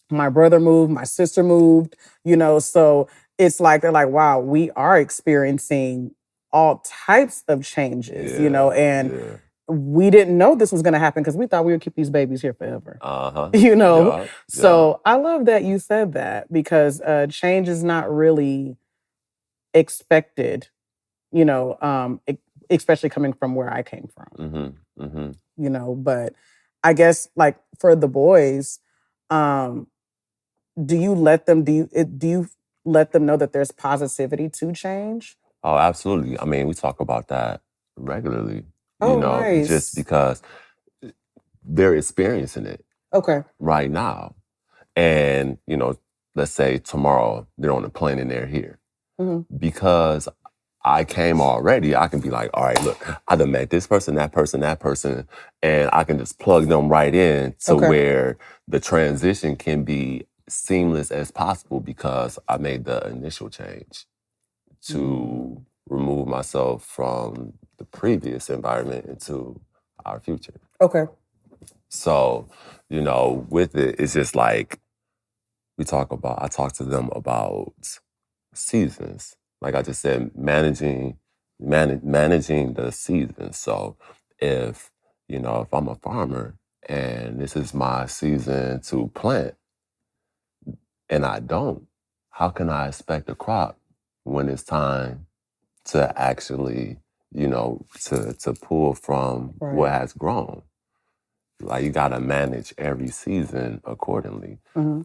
brother moved, my sister moved, you know, so it's like they're like, wow, we are experiencing all types of changes, you know, and we didn't know this was going to happen, because we thought we would keep these babies here forever. You know? Yeah. So I love that you said that, because change is not really, expected, you know, especially coming from where I came from, you know. But I guess like for the boys, um, do you let them know that there's positivity to change? Oh, absolutely. I mean, we talk about that regularly, Oh, just nice. because they're experiencing it Okay. right now. And, let's say tomorrow they're on a plane and they're here. Because I came already, I can be like, all right, look, I done met this person, that person, that person, and I can just plug them right in to Okay. where the transition can be seamless as possible because I made the initial change to remove myself from the previous environment into our future. Okay. So, with it, it's just like I talk to them about seasons. Like I just said, managing the seasons. So if I'm a farmer and this is my season to plant and I don't, how can I expect a crop when it's time to actually, to pull from what has grown? Like you gotta manage every season accordingly.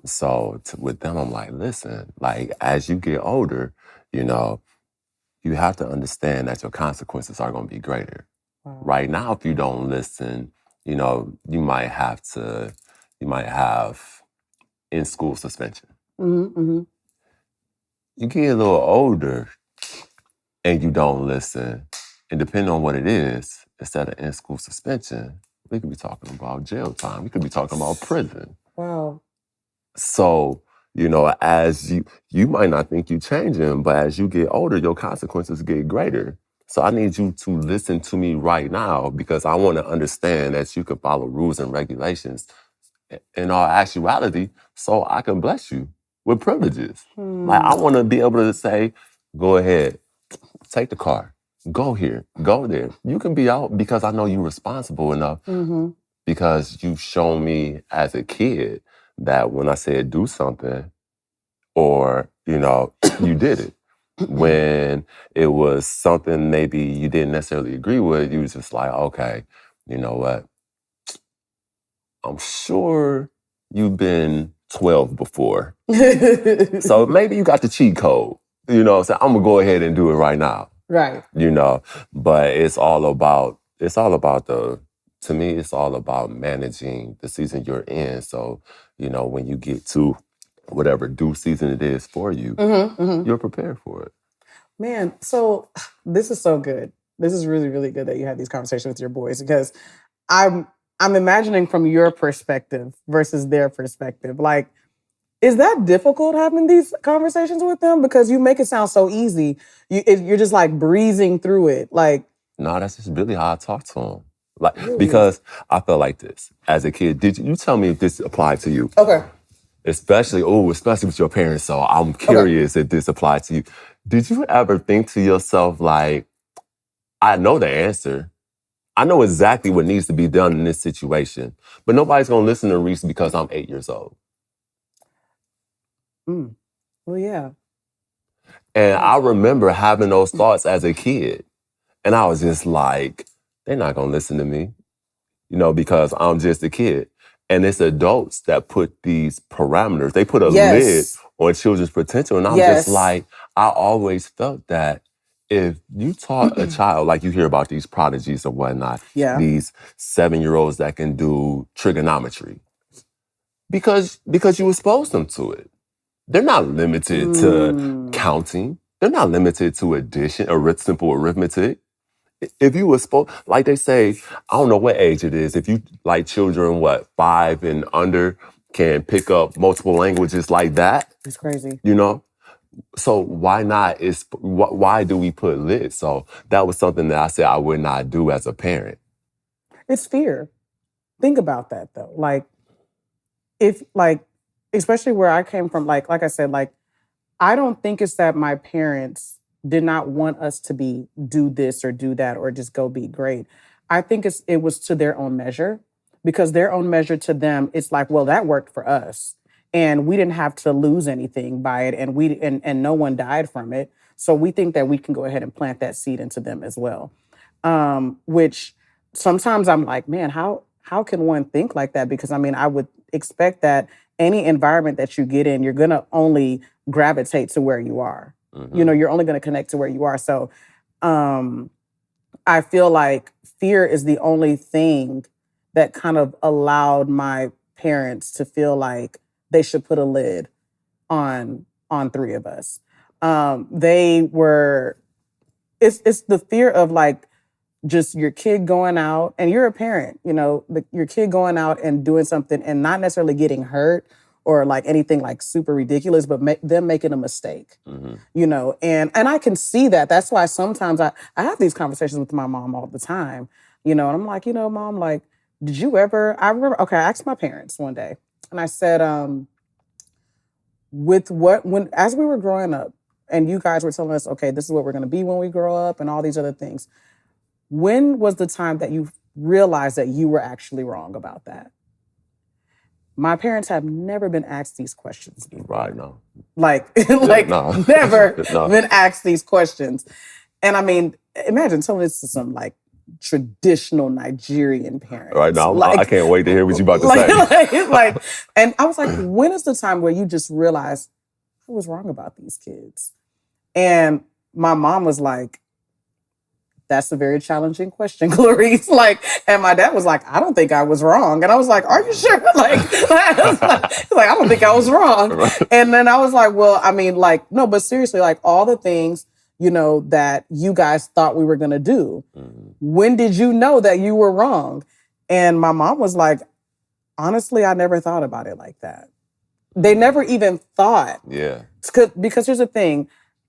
So with them, I'm like, listen, like as you get older, you have to understand that your consequences are gonna be greater. Right now, if you don't listen, you might have in-school suspension. You get a little older and you don't listen, and depending on what it is, instead of in-school suspension, we could be talking about jail time. We could be talking about prison. Wow. So, as you might not think you're changing, but as you get older, your consequences get greater. So I need you to listen to me right now because I want to understand that you can follow rules and regulations in all actuality so I can bless you with privileges. Like I want to be able to say, go ahead, take the car, go here, go there. You can be out because I know you're responsible enough because you've shown me as a kid that when I said do something or, you did it. When it was something maybe you didn't necessarily agree with, you was just like, okay, you know what? I'm sure you've been 12 before. So maybe you got the cheat code. So I'm gonna go ahead and do it right now. Right. But it's all about to me, it's all about managing the season you're in. So, when you get to whatever due season it is for you, you're prepared for it. Man, so this is so good. This is really, really good that you had these conversations with your boys because I'm imagining from your perspective versus their perspective. Like, is that difficult having these conversations with them? Because you make it sound so easy. You're just like breezing through it. Like, no, that's just really how I talk to them. Like, because I felt like this as a kid. Did you tell me if this applied to you? Okay. Especially with your parents. So I'm curious if this applied to you. Did you ever think to yourself, like, I know the answer. I know exactly what needs to be done in this situation, but nobody's gonna listen to Rece because I'm 8 years old. Well, yeah. And I remember having those thoughts as a kid. And I was just like, they're not gonna listen to me, because I'm just a kid. And it's adults that put these parameters. They put a lid on children's potential. And I'm just like, I always felt that if you taught a child, like you hear about these prodigies and whatnot, these 7-year-olds that can do trigonometry, because you exposed them to it. They're not limited to counting. They're not limited to addition or simple arithmetic. If you were like they say, I don't know what age it is, if you, like children, 5 and under, can pick up multiple languages like that. It's crazy. So why not? Why do we put lids? So that was something that I said I would not do as a parent. It's fear. Think about that though. Like, especially where I came from, like I said, like, I don't think it's that my parents did not want us to do this or do that or just go be great. I think it was to their own measure because their own measure to them, it's like, well, that worked for us. and we didn't have to lose anything by it, and no one died from it. So we think that we can go ahead and plant that seed into them as well. Which sometimes I'm like, man, how can one think like that? Because I mean, I would expect that any environment that you get in, you're gonna only gravitate to where you are. You know, you're only gonna connect to where you are. So I feel like fear is the only thing that kind of allowed my parents to feel like they should put a lid on three of us. They were, it's the fear of like just your kid going out, and you're a parent, you know, your kid going out and doing something and not necessarily getting hurt or like anything like super ridiculous, but them making a mistake, you know, and I can see that. That's why sometimes I have these conversations with my mom all the time, you know, and I'm like, you know, Mom, like, did you ever, I remember, okay, I asked my parents one day and I said, as we were growing up and you guys were telling us, okay, this is what we're going to be when we grow up and all these other things, when was the time that you realized that you were actually wrong about that? My parents have never been asked these questions before. Right, no. Like, No. never No. been asked these questions. And I mean, imagine telling this to some like traditional Nigerian parents. Right now, like, I can't wait to hear what you're about to say. And I was like, when is the time where you just realized I was wrong about these kids? And my mom was like, that's a very challenging question, Clarice. Like, and my dad was like, I don't think I was wrong. And I was like, are you sure? I don't think I was wrong. Right. And then I was like, well, I mean, like, no, but seriously, like all the things, you know, that you guys thought we were going to do. When did you know that you were wrong? And my mom was like, honestly, I never thought about it like that. They never even thought. Yeah. Because here's the thing.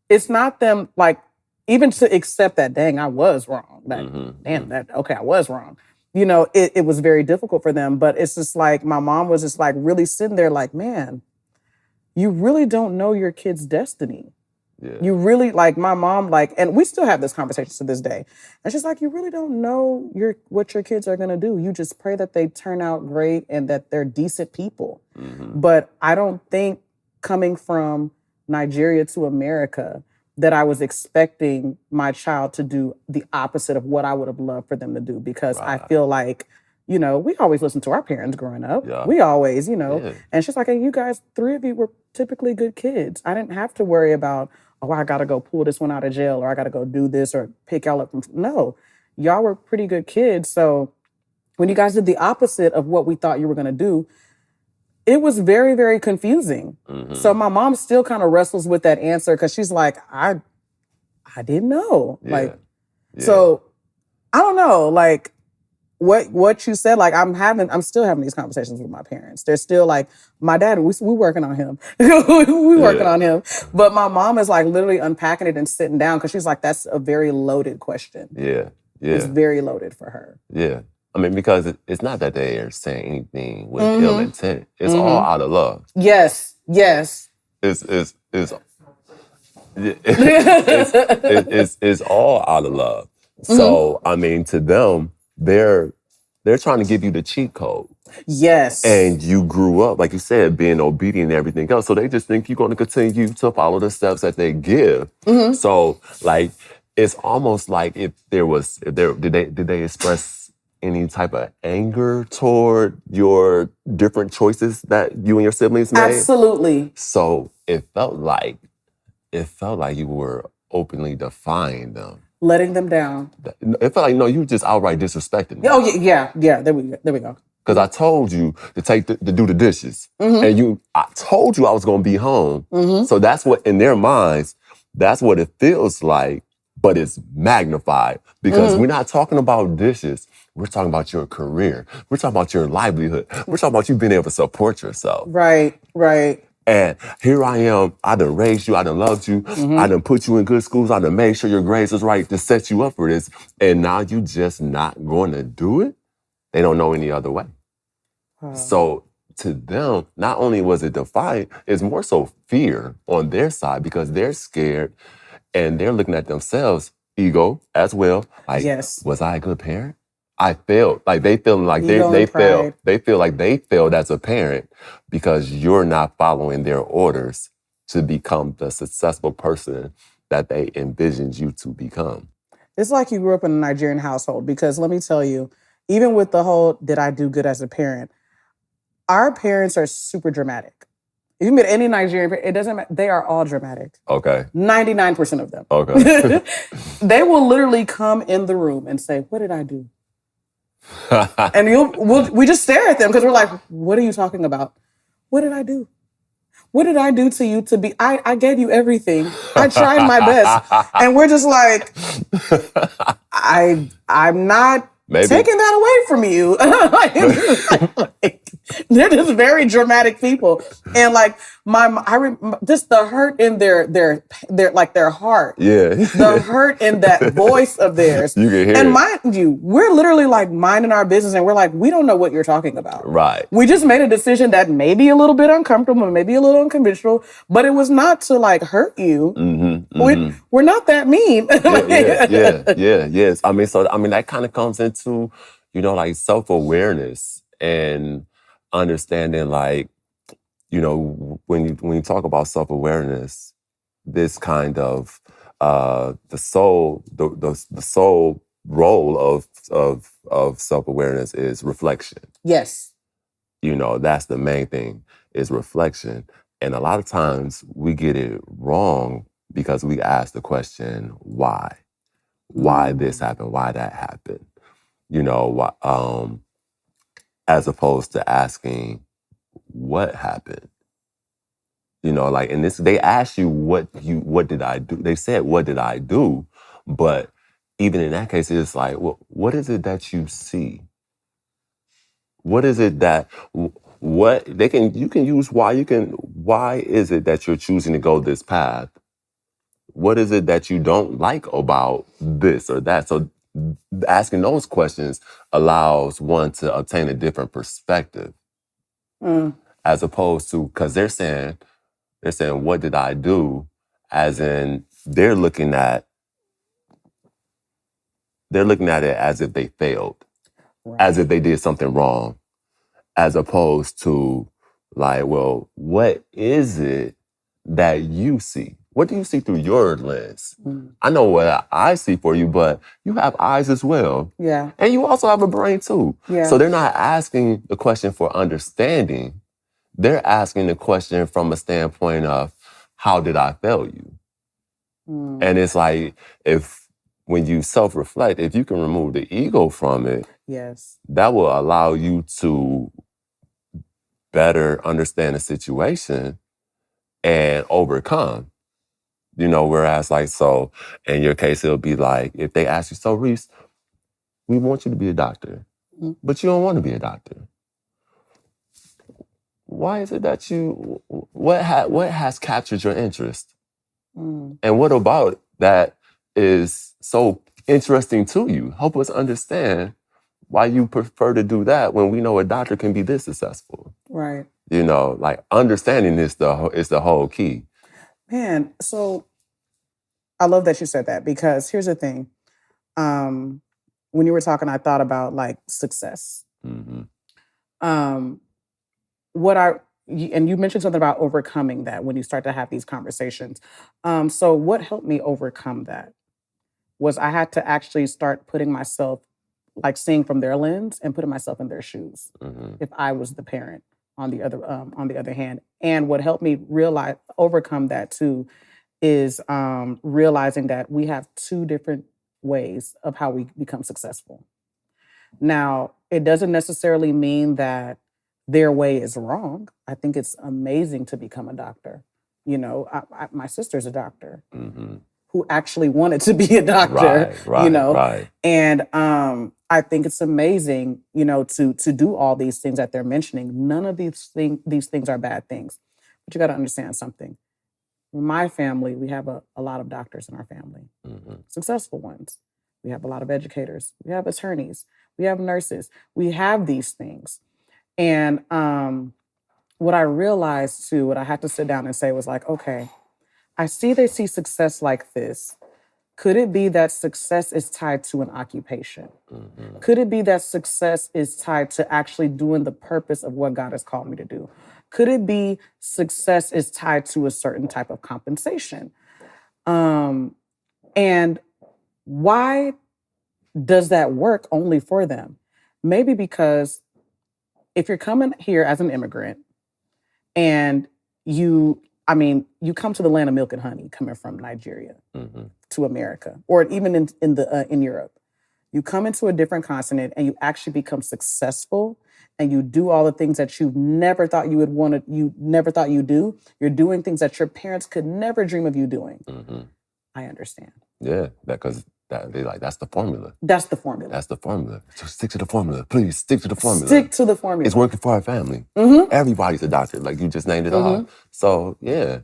It's not them like, even to accept that, dang, I was wrong. Okay, I was wrong. You know, it was very difficult for them. But it's just like, my mom was just like really sitting there like, man, you really don't know your kid's destiny. Yeah. You really, like my mom, like, and we still have this conversation to this day. And she's like, you really don't know what your kids are going to do. You just pray that they turn out great and that they're decent people. But I don't think coming from Nigeria to America that I was expecting my child to do the opposite of what I would have loved for them to do. Because I feel like, you know, we always listened to our parents growing up. Yeah. We always, you know, and she's like, hey, you guys, three of you were typically good kids. I didn't have to worry about, oh, I got to go pull this one out of jail or I got to go do this or pick y'all up from, no, y'all were pretty good kids. So when you guys did the opposite of what we thought you were going to do, it was very, very confusing. So my mom still kind of wrestles with that answer because she's like, I didn't know. So I don't know, like what you said, like I'm still having these conversations with my parents. They're still like, my dad, we working on him. we working on him. But my mom is like literally unpacking it and sitting down because she's like, that's a very loaded question. Yeah. It's very loaded for her. Yeah. I mean, because it's not that they are saying anything with ill intent. It's all out of love. Yes. It's all out of love. So, I mean, to them, they're trying to give you the cheat code. Yes. And you grew up, like you said, being obedient and everything else. So they just think you're going to continue to follow the steps that they give. So, like, it's almost like did they express any type of anger toward your different choices that you and your siblings made? Absolutely. So it felt like you were openly defying them. Letting them down. It felt like, no, you just outright disrespecting them. Oh, yeah. There we go. Because I told you to do the dishes. And I told you I was going to be home. So that's what, in their minds, that's what it feels like, but it's magnified. Because we're not talking about dishes. We're talking about your career. We're talking about your livelihood. We're talking about you being able to support yourself. Right. And here I am. I done raised you. I done loved you. I done put you in good schools. I done made sure your grades was right to set you up for this. And now you just not going to do it? They don't know any other way. So to them, not only was it defiant, it's more so fear on their side because they're scared and they're looking at themselves, ego as well. Like, was I a good parent? I failed. Like they feel like Ego they and failed. pride. They feel like they failed as a parent because you're not following their orders to become the successful person that they envisioned you to become. It's like you grew up in a Nigerian household, because let me tell you, even with the whole did I do good as a parent, our parents are super dramatic. If you meet any Nigerian parent, it doesn't matter. They are all dramatic. Okay. 99% of them. Okay. They will literally come in the room and say, what did I do? And we just stare at them because we're like, what are you talking about? What did I do? What did I do to you to be? I gave you everything. I tried my best. And we're just like, I'm not taking that away from you. They're just very dramatic people. And like just the hurt in their heart. Yeah. The hurt in that voice of theirs. You can hear and it. mind you, we're literally like minding our business and we're like, we don't know what you're talking about. Right. We just made a decision that may be a little bit uncomfortable, maybe a little unconventional, but it was not to like hurt you. We're not that mean. Yes. I mean, that kind of comes into, like self-awareness and understanding, like, when you talk about self-awareness, this kind of the soul role of self-awareness is reflection. Yes. That's the main thing, is reflection. And a lot of times we get it wrong because we ask the question, why? Why this happened? Why that happened? As opposed to asking, what happened? Like in this, they asked you what did I do? They said, what did I do? But even in that case, it's like, well, what is it that you see? What is it that you can use why is it that you're choosing to go this path? What is it that you don't like about this or that? So asking those questions allows one to obtain a different perspective, as opposed to, because they're saying, what did I do? As in, they're looking at it as if they failed, as if they did something wrong, as opposed to like, well, what is it that you see? What do you see through your lens? I know what I see for you, but you have eyes as well. Yeah. And you also have a brain too. Yeah. So they're not asking the question for understanding. They're asking the question from a standpoint of, how did I fail you? And it's like, when you self-reflect, if you can remove the ego from it, yes, that will allow you to better understand the situation and overcome. Whereas like, so in your case, it'll be like, if they ask you, so Rece, we want you to be a doctor, but you don't want to be a doctor. Why is it that what has captured your interest? And what about that is so interesting to you? Help us understand why you prefer to do that when we know a doctor can be this successful. Right. Like understanding is the whole key. Man, so I love that you said that, because here's the thing. When you were talking, I thought about like success. And you mentioned something about overcoming that when you start to have these conversations. So what helped me overcome that was I had to actually start putting myself, like seeing from their lens and putting myself in their shoes. If I was the parent on the other hand. And what helped me overcome that too is realizing that we have two different ways of how we become successful. Now, it doesn't necessarily mean that their way is wrong. I think it's amazing to become a doctor. My sister's a doctor who actually wanted to be a doctor, Right. And I think it's amazing, to do all these things that they're mentioning. None of these things are bad things. But you got to understand something. In my family, we have a lot of doctors in our family, successful ones. We have a lot of educators. We have attorneys. We have nurses. We have these things. And what I realized too, what I had to sit down and say was like, okay, I see they see success like this. Could it be that success is tied to an occupation? Mm-hmm. Could it be that success is tied to actually doing the purpose of what God has called me to do? Could it be success is tied to a certain type of compensation? And why does that work only for them? Maybe because if you're coming here as an immigrant and you come to the land of milk and honey coming from Nigeria Mm-hmm. to America, or even in Europe, you come into a different continent and you actually become successful and you do all the things that you never thought you would want to, you never thought you'd do. You're doing things that your parents could never dream of you doing. Mm-hmm. I understand. Yeah, because they like, that's the formula. That's the formula. That's the formula. So stick to the formula. Please stick to the formula. Stick to the formula. It's working for our family. Mm-hmm. Everybody's a doctor, like you just named it all. So yeah,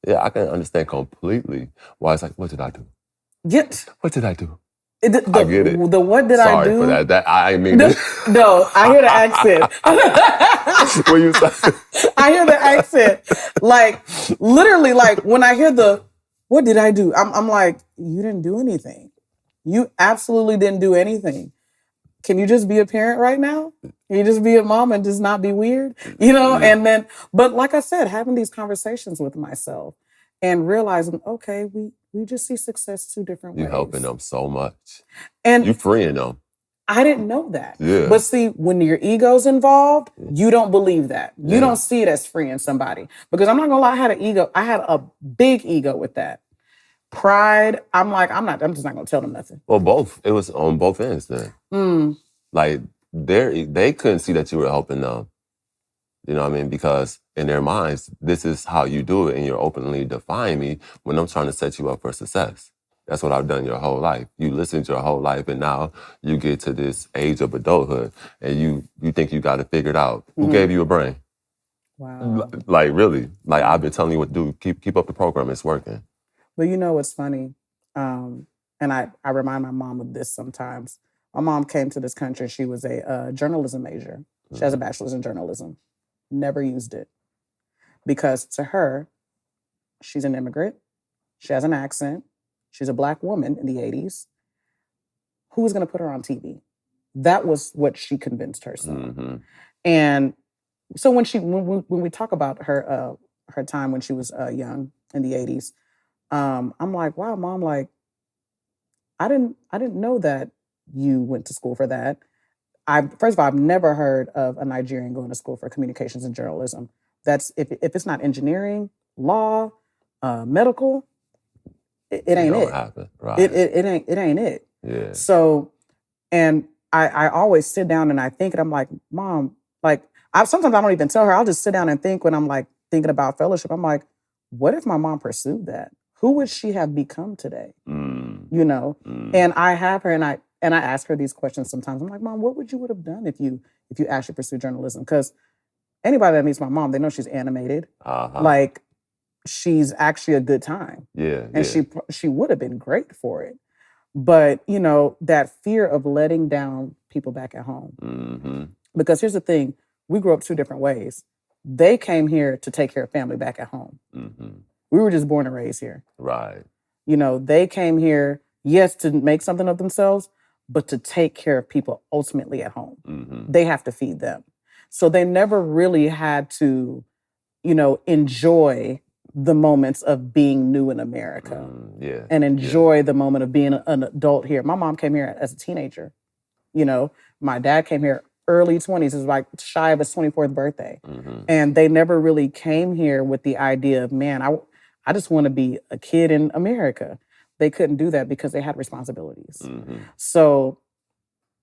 I can understand completely why it's like, what did I do? What did I do? I get it. The what did I do? Sorry for that. That I mean. No, I hear the accent. What you say? I hear the accent. Like literally, like when I hear the what did I do? I'm like, you didn't do anything. You absolutely didn't do anything. Can you just be a parent right now? Can you just be a mom and just not be weird? And then, but like I said, having these conversations with myself and realizing, okay, we just see success two different ways. You're helping them so much. And you're freeing them. I didn't know that. Yeah. But see, when your ego's involved, you don't believe that. You don't see it as freeing somebody. Because I'm not gonna lie, I had an ego. I had a big ego with that. Pride, I'm just not gonna tell them nothing. Well, both. It was on both ends then. Like they couldn't see that you were helping them. You know what I mean? Because in their minds, this is how you do it, and you're openly defying me when I'm trying to set you up for success. That's what I've done your whole life. You listened your whole life, and now you get to this age of adulthood, and you think you got it figured out. Who gave you a brain? Wow. Like really? Like I've been telling you what to do. Keep up the program. It's working. But you know what's funny? And I remind my mom of this sometimes. My mom came to this country. She was a journalism major. She has a bachelor's in journalism. Never used it. Because to her, she's an immigrant. She has an accent. She's a Black woman in the 80s. Who was going to put her on TV? That was what she convinced herself. Mm-hmm. And so when we talk about her time when she was young in the 80s, I'm like, wow, Mom, like, I didn't know that you went to school for that. First of all, I've never heard of a Nigerian going to school for communications and journalism. That's if it's not engineering, law, medical, it ain't it. Happen. Right. It ain't it. Yeah. So, and I always sit down and I think, and I'm like, Mom, like, sometimes I don't even tell her. I'll just sit down and think when I'm like thinking about fellowship. I'm like, what if my mom pursued that? Who would she have become today? And I have her, and I ask her these questions sometimes. I'm like, Mom, what would you have done if you actually pursued journalism? Because anybody that meets my mom, they know she's animated. Like, she's actually a good time. Yeah. And she would have been great for it. But, that fear of letting down people back at home. Mm-hmm. Because here's the thing, we grew up two different ways. They came here to take care of family back at home. Mm-hmm. We were just born and raised here. Right. They came here, yes, to make something of themselves, but to take care of people ultimately at home. Mm-hmm. They have to feed them. So they never really had to, enjoy the moments of being new in America. And enjoy the moment of being an adult here. My mom came here as a teenager. My dad came here early 20s. It was like shy of his 24th birthday. Mm-hmm. And they never really came here with the idea of, man, I just want to be a kid in America. They couldn't do that because they had responsibilities. Mm-hmm. So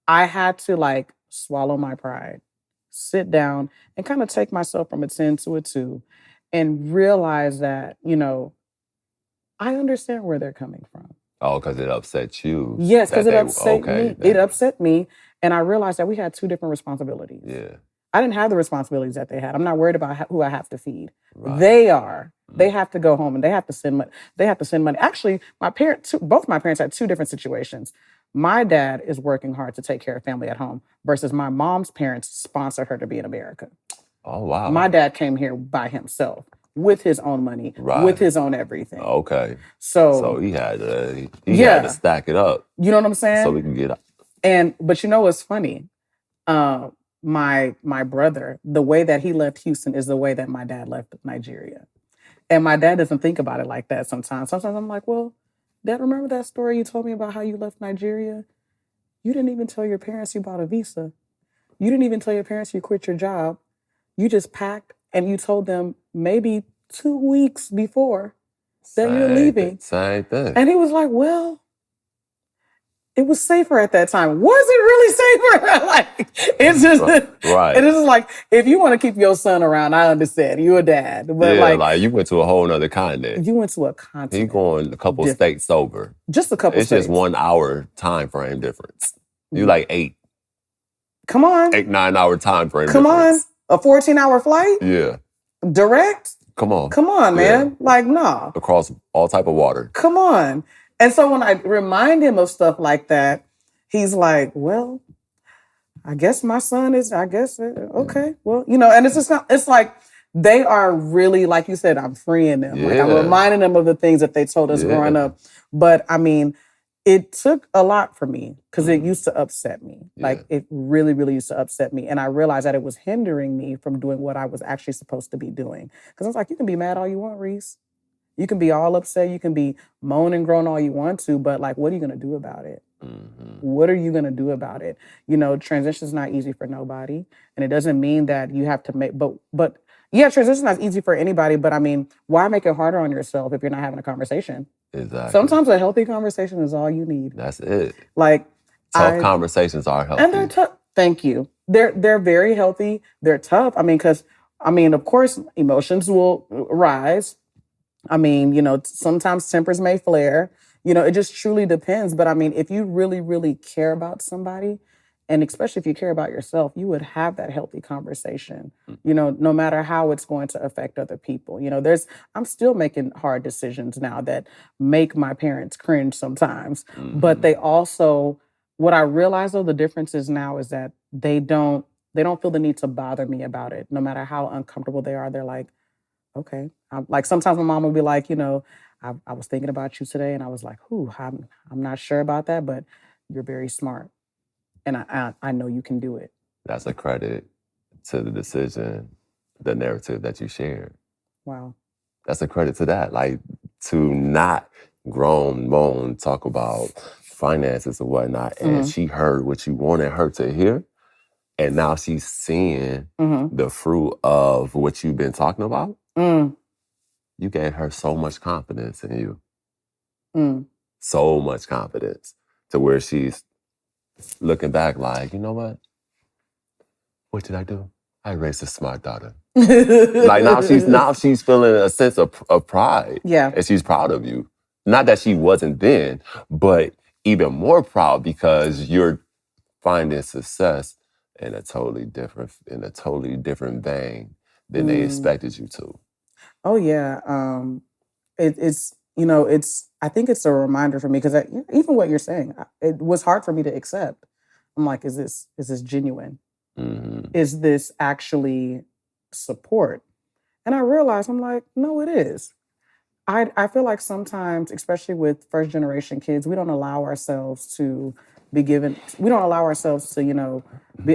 I had to swallow my pride, sit down and kind of take myself from a 10 to a 2 and realize that, I understand where they're coming from. Oh, because it upset you. Yes, because it upset me. It upset me. And I realized that we had two different responsibilities. Yeah. I didn't have the responsibilities that they had. I'm not worried about who I have to feed. Right. They are. They have to go home and they have to send money. Actually, both my parents had two different situations. My dad is working hard to take care of family at home versus my mom's parents sponsored her to be in America. Oh, wow. My dad came here by himself. with his own money, Right. with his own everything. Okay. So So he had to Yeah. stack it up you know what I'm saying? so we can get But you know what's funny? My brother, the way that he left Houston is the way that my dad left Nigeria. And my dad doesn't think about it like that sometimes. Sometimes I'm like, well, Dad, remember that story you told me about how you left Nigeria? You didn't even tell your parents you bought a visa. You didn't even tell your parents you quit your job. You just packed and you told them maybe 2 weeks before that you're leaving. Same thing. And he was like, well, it was safer at that time. Was it really safer? Like, it's just Right. It is like, if you want to keep your son around, I understand. You're a dad. But Yeah, like you went to a whole nother continent. you went to a He continent. going a couple states over. Just a couple It's states. just 1 hour time frame difference. You like 8, Come on. 9 hour time frame Come difference. on. A 14-hour flight? Yeah. Direct? Come on. Come on, man. Like, no. Across all type of water. Come on. And so when I remind him of stuff like that, he's like, well, I guess my son is, okay. Well, and it's just not, it's like, they are really, like you said, I'm freeing them. Like, I'm Yeah. reminding them of the things that they told us growing up. But I mean, it took a lot for me because it used to upset me. Like, it really, really used to upset me. And I realized that it was hindering me from doing what I was actually supposed to be doing. Because I was like, you can be mad all you want, Rece. You can be all upset. You can be moan and groan all you want to. But like, what are you going to do about it? Mm-hmm. What are you going to do about it? Transition is not easy for nobody. And it doesn't mean that you have to make, but yeah, transition is not easy for anybody. But I mean, why make it harder on yourself if you're not having a conversation? Exactly. Sometimes a healthy conversation is all you need. That's it. Like, tough conversations are healthy. And they're tough. Thank you. They're very healthy. They're tough. I mean, of course, emotions will rise. I mean, sometimes tempers may flare. It just truly depends. But I mean, if you really, really care about somebody, and especially if you care about yourself, you would have that healthy conversation, no matter how it's going to affect other people. I'm still making hard decisions now that make my parents cringe sometimes. Mm-hmm. But they also, what I realize though, the difference is now is that they don't feel the need to bother me about it. No matter how uncomfortable they are, they're like, okay. Like sometimes my mom would be like, I was thinking about you today, and I was like, I'm not sure about that, but you're very smart, and I know you can do it. That's a credit to the decision, the narrative that you shared. Wow. That's a credit to that. Like, to not groan, moan, talk about finances or whatnot, and she heard what you wanted her to hear, and now she's seeing the fruit of what you've been talking about. You gave her so much confidence in you. So much confidence to where she's looking back like, you know what? What did I do? I raised a smart daughter. Like now she's feeling a sense of pride. Yeah. And she's proud of you. Not that she wasn't then, but even more proud because you're finding success in a totally different vein than they expected you to. Oh yeah. I think it's a reminder for me because even what you're saying, it was hard for me to accept. I'm like, is this genuine? Mm-hmm. Is this actually support? And I realized, I'm like, no, it is. I feel like sometimes, especially with first generation kids, we don't allow ourselves to be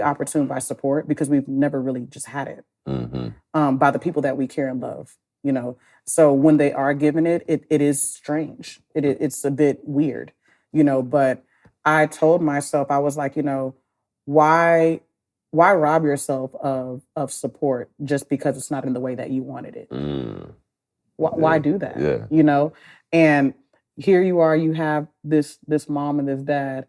opportune by support because we've never really just had it by the people that we care and love. So when they are given it is strange. It's a bit weird, but I told myself, I was like, why rob yourself of support just because it's not in the way that you wanted it? Why do that? Yeah. And here you are, you have this mom and this dad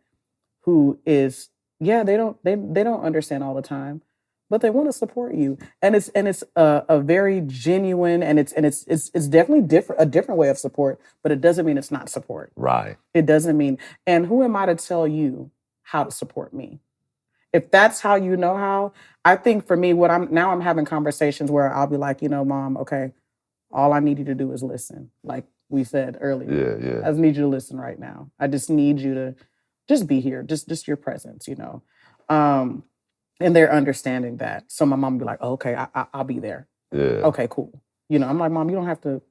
who is, they don't understand all the time, but they want to support you. And it's a very genuine, and it's definitely a different way of support, but it doesn't mean it's not support. Right. It doesn't mean, and who am I to tell you how to support me? If that's how you know how, I think for me, I'm having conversations where I'll be like, Mom, okay, all I need you to do is listen. Like we said earlier. Yeah. I just need you to listen right now. I just need you to just be here, just your presence, and they're understanding that. So my mom would be like, oh, okay, I'll be there. Yeah. Okay, cool. You know, I'm like, Mom, you don't have to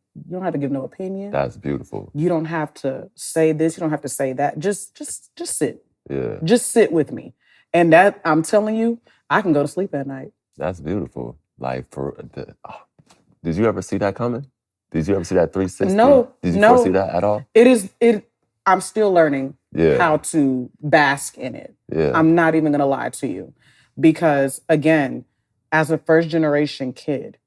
give no opinion. That's beautiful. You don't have to say this. You don't have to say that. Just sit. Yeah. Just sit with me. And that, I'm telling you, I can go to sleep at night. That's beautiful. Like, did you ever see that coming? Did you ever see that 360? No. Did you foresee that at all? I'm still learning how to bask in it. Yeah. I'm not even going to lie to you. Because again, as a first generation kid,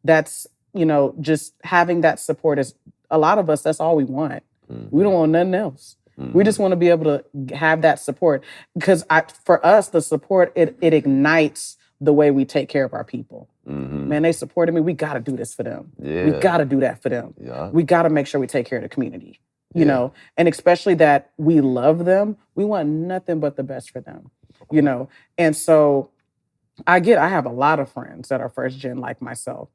that's, you know, just having that support is, a lot of us, that's all we want. Mm-hmm. We don't want nothing else. Mm-hmm. We just want to be able to have that support. Because for us, the support, it ignites the way we take care of our people. Mm-hmm. Man, they supported me. We got to do this for them. Yeah. We got to do that for them. Yeah. We got to make sure we take care of the community. You know, and especially that we love them, we want nothing but the best for them, you know? And so I have a lot of friends that are first gen like myself.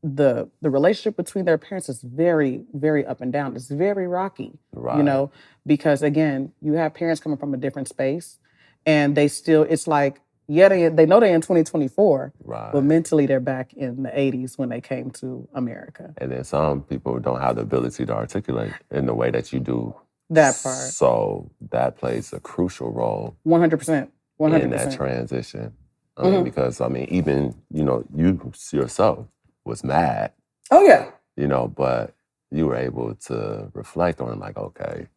The relationship between their parents is very, very up and down. It's very rocky, you know, because again, you have parents coming from a different space and they still, it's like, they know they're in 2024, but mentally they're back in the 80s when they came to America. And then some people don't have the ability to articulate in the way that you do. That part. So that plays a crucial role. 100%. 100%. In that transition. I mean, because, I mean, even, you know, you yourself was mad. Oh, yeah. You know, but you were able to reflect on, like, okay,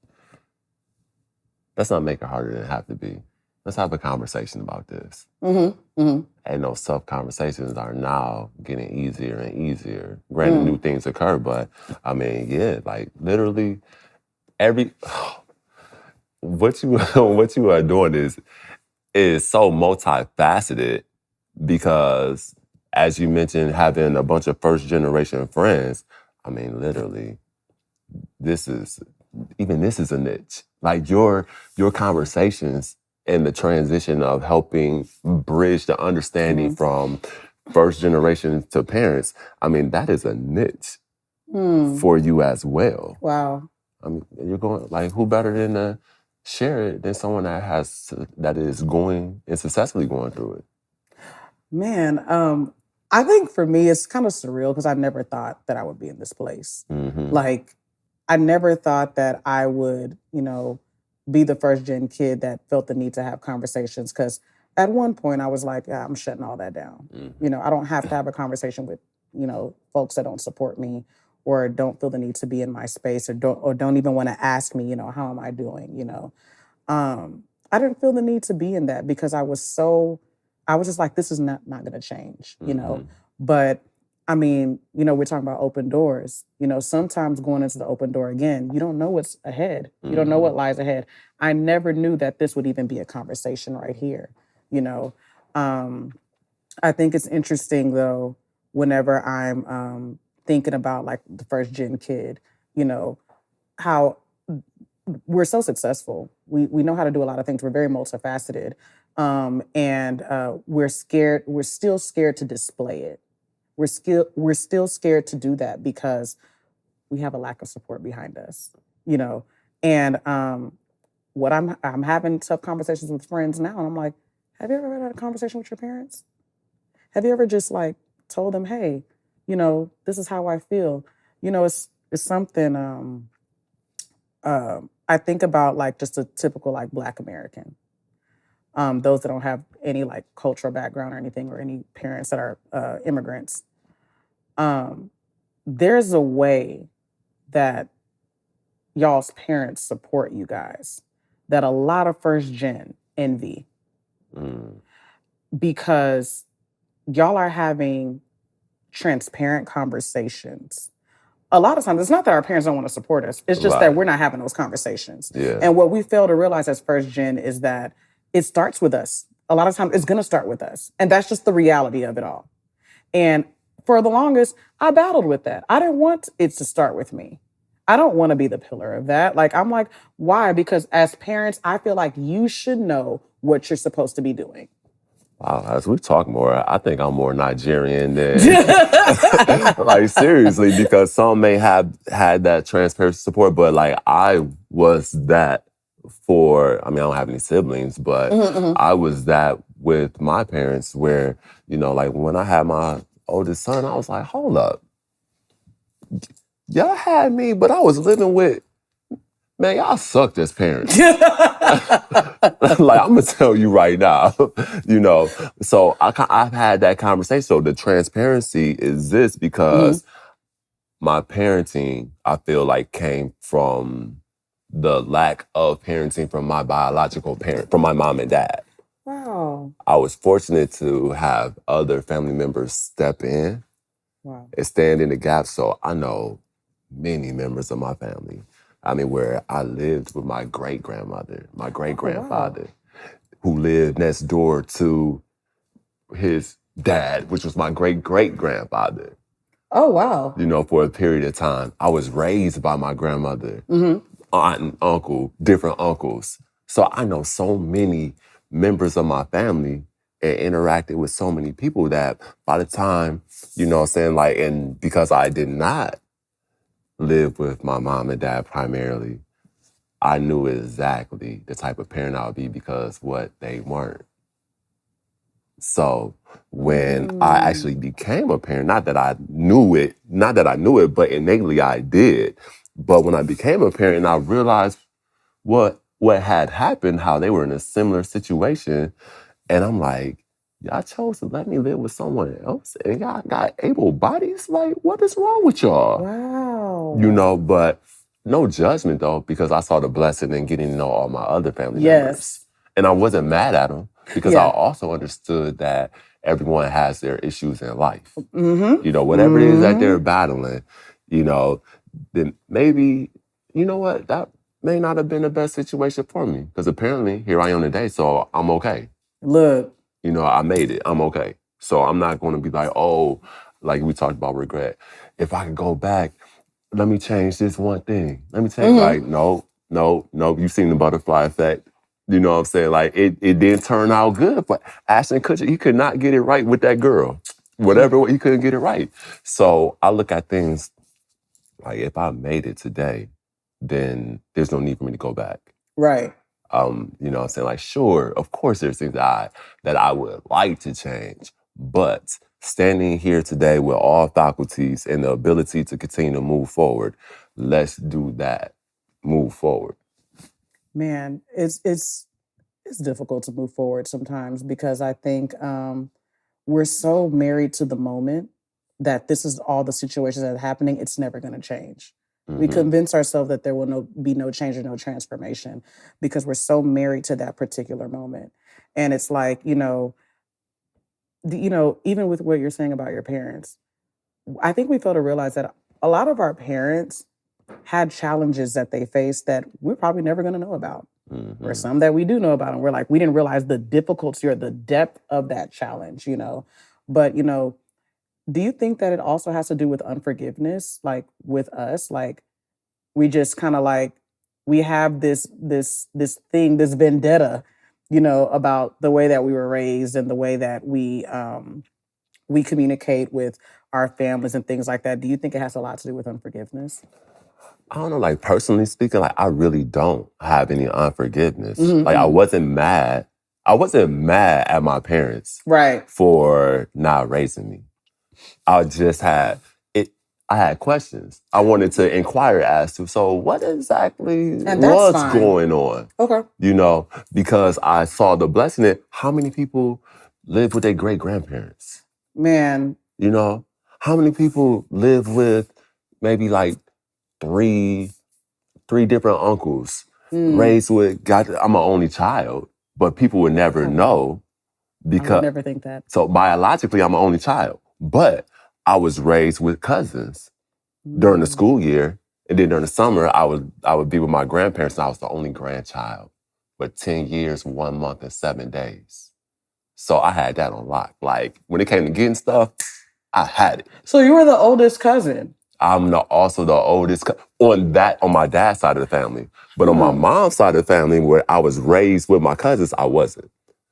let's not make it harder than it have to be. Let's have a conversation about this. Mm-hmm. Mm-hmm. And those tough conversations are now getting easier and easier. Granted, new things occur, but I mean, yeah, like literally what you are doing is so multifaceted because, as you mentioned, having a bunch of first generation friends, I mean, literally, this is a niche. Like your conversations and the transition of helping bridge the understanding from first generation to parents, I mean, that is a niche for you as well. Wow. I mean, you're going, like, who better than to share it than someone that is going and successfully going through it? Man, I think for me, it's kind of surreal because I never thought that I would be in this place. Mm-hmm. Like, I never thought that I would, you know, be the first gen kid that felt the need to have conversations. Because at one point I was like, yeah, I'm shutting all that down. Mm-hmm. You know, I don't have to have a conversation with, you know, folks that don't support me or don't feel the need to be in my space or don't even want to ask me, you know, how am I doing, you know? I didn't feel the need to be in that because I was just like, this is not going to change, you know? But I mean, you know, we're talking about open doors. You know, sometimes going into the open door again, you don't know what's ahead. You don't know what lies ahead. I never knew that this would even be a conversation right here, you know. I think it's interesting, though, whenever I'm thinking about, like, the first gen kid, you know, how we're so successful. We know how to do a lot of things. We're very multifaceted. And we're scared. We're still scared to display it. We're still scared to do that because we have a lack of support behind us, you know. And what I'm having tough conversations with friends now, and I'm like, have you ever had a conversation with your parents? Have you ever just like told them, hey, you know, this is how I feel? You know, it's something I think about, like, just a typical, like, Black American. Those that don't have any, like, cultural background or anything, or any parents that are immigrants. There's a way that y'all's parents support you guys that a lot of first gen envy. Because y'all are having transparent conversations. A lot of times, it's not that our parents don't want to support us. It's just that we're not having those conversations. Yeah. And what we fail to realize as first gen is that it starts with us. A lot of times, it's going to start with us. And that's just the reality of it all. And for the longest, I battled with that. I didn't want it to start with me. I don't want to be the pillar of that. Like, I'm like, why? Because as parents, I feel like you should know what you're supposed to be doing. Wow, as we talk more, I think I'm more Nigerian than, like, seriously, because some may have had that transparent support, but, like, I was that I don't have any siblings, but I was that with my parents where, you know, like, when I had my oldest son, I was like, hold up. y'all had me, but I was living with, man, y'all sucked as parents. Like, I'm gonna tell you right now, So I've had that conversation. So the transparency is this because my parenting, I feel like, came from the lack of parenting from my biological parent, from my mom and dad. Wow. I was fortunate to have other family members step in and stand in the gap. So I know many members of my family. I mean, where I lived with my great-grandmother, my great-grandfather, who lived next door to his dad, which was my great-great-grandfather. Oh, wow. For a period of time. I was raised by my grandmother, aunt and uncle, different uncles. So I know so many members of my family and interacted with so many people that by the time, and because I did not live with my mom and dad primarily, I knew exactly the type of parent I would be because what they weren't. So when I actually became a parent, not that I knew it, but innately I did. But when I became a parent and I realized what had happened, how they were in a similar situation, and I'm like, y'all chose to let me live with someone else and y'all got able bodies? Like, what is wrong with y'all? Wow. But no judgment though, because I saw the blessing in getting to know all my other family members. And I wasn't mad at them because I also understood that everyone has their issues in life. Whatever it is that they're battling, then maybe, that may not have been the best situation for me. Because apparently, here I am today, so I'm okay. Look. I made it. I'm okay. So I'm not going to be like, oh, like we talked about regret. If I could go back, let me change this one thing. Let me change, like, no. You've seen the butterfly effect. You know what I'm saying? Like, it didn't turn out good, but Ashton Kutcher, he could not get it right with that girl. Whatever, he couldn't get it right. So I look at things like, if I made it today, then there's no need for me to go back. Right. You know what I'm saying? Like, sure, of course there's things that I would like to change, but standing here today with all faculties and the ability to continue to move forward, let's do that. Move forward. Man, it's difficult to move forward sometimes because I think we're so married to the moment that this is all the situations that are happening. It's never going to change. We convince ourselves that there will be no change or no transformation because we're so married to that particular moment. And it's like, even with what you're saying about your parents, I think we fail to realize that a lot of our parents had challenges that they faced that we're probably never going to know about. Or some that we do know about, and we're like, we didn't realize the difficulty or the depth of that challenge, But, do you think that it also has to do with unforgiveness, like with us? Like, we just kind of like, we have this thing, this vendetta, about the way that we were raised and the way that we communicate with our families and things like that. Do you think it has a lot to do with unforgiveness? I don't know, like, personally speaking, like, I really don't have any unforgiveness. Like, I wasn't mad. I wasn't mad at my parents for not raising me. I just had I had questions. I wanted to inquire as to, so what exactly was going on? Okay. Because I saw the blessing in how many people live with their great-grandparents? Man. How many people live with maybe like three different uncles, raised with, I'm an only child, but people would never know because— I would never think that. So biologically, I'm an only child, but I was raised with cousins during the school year, and then during the summer, I would be with my grandparents, and I was the only grandchild for 10 years, 1 month, and 7 days. So I had that on lock. Like, when it came to getting stuff, I had it. So you were the oldest cousin? I'm also the oldest on my dad's side of the family. But on my mom's side of the family, where I was raised with my cousins, I wasn't.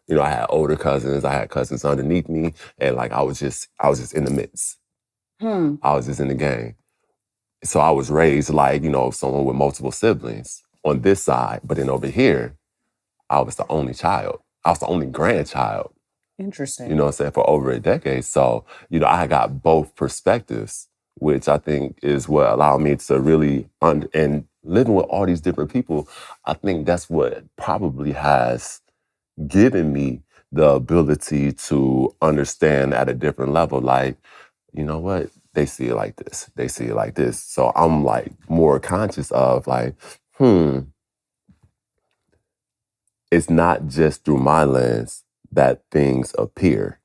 I had older cousins, I had cousins underneath me, and like I was just in the midst. I was just in the game. So I was raised like, someone with multiple siblings on this side, but then over here, I was the only child. I was the only grandchild. Interesting. You know what I'm saying? For over a decade. So, I got both perspectives which I think is what allowed me to really, and living with all these different people, I think that's what probably has given me the ability to understand at a different level. Like, you know what? They see it like this. They see it like this. So I'm like more conscious of like, it's not just through my lens that things appear.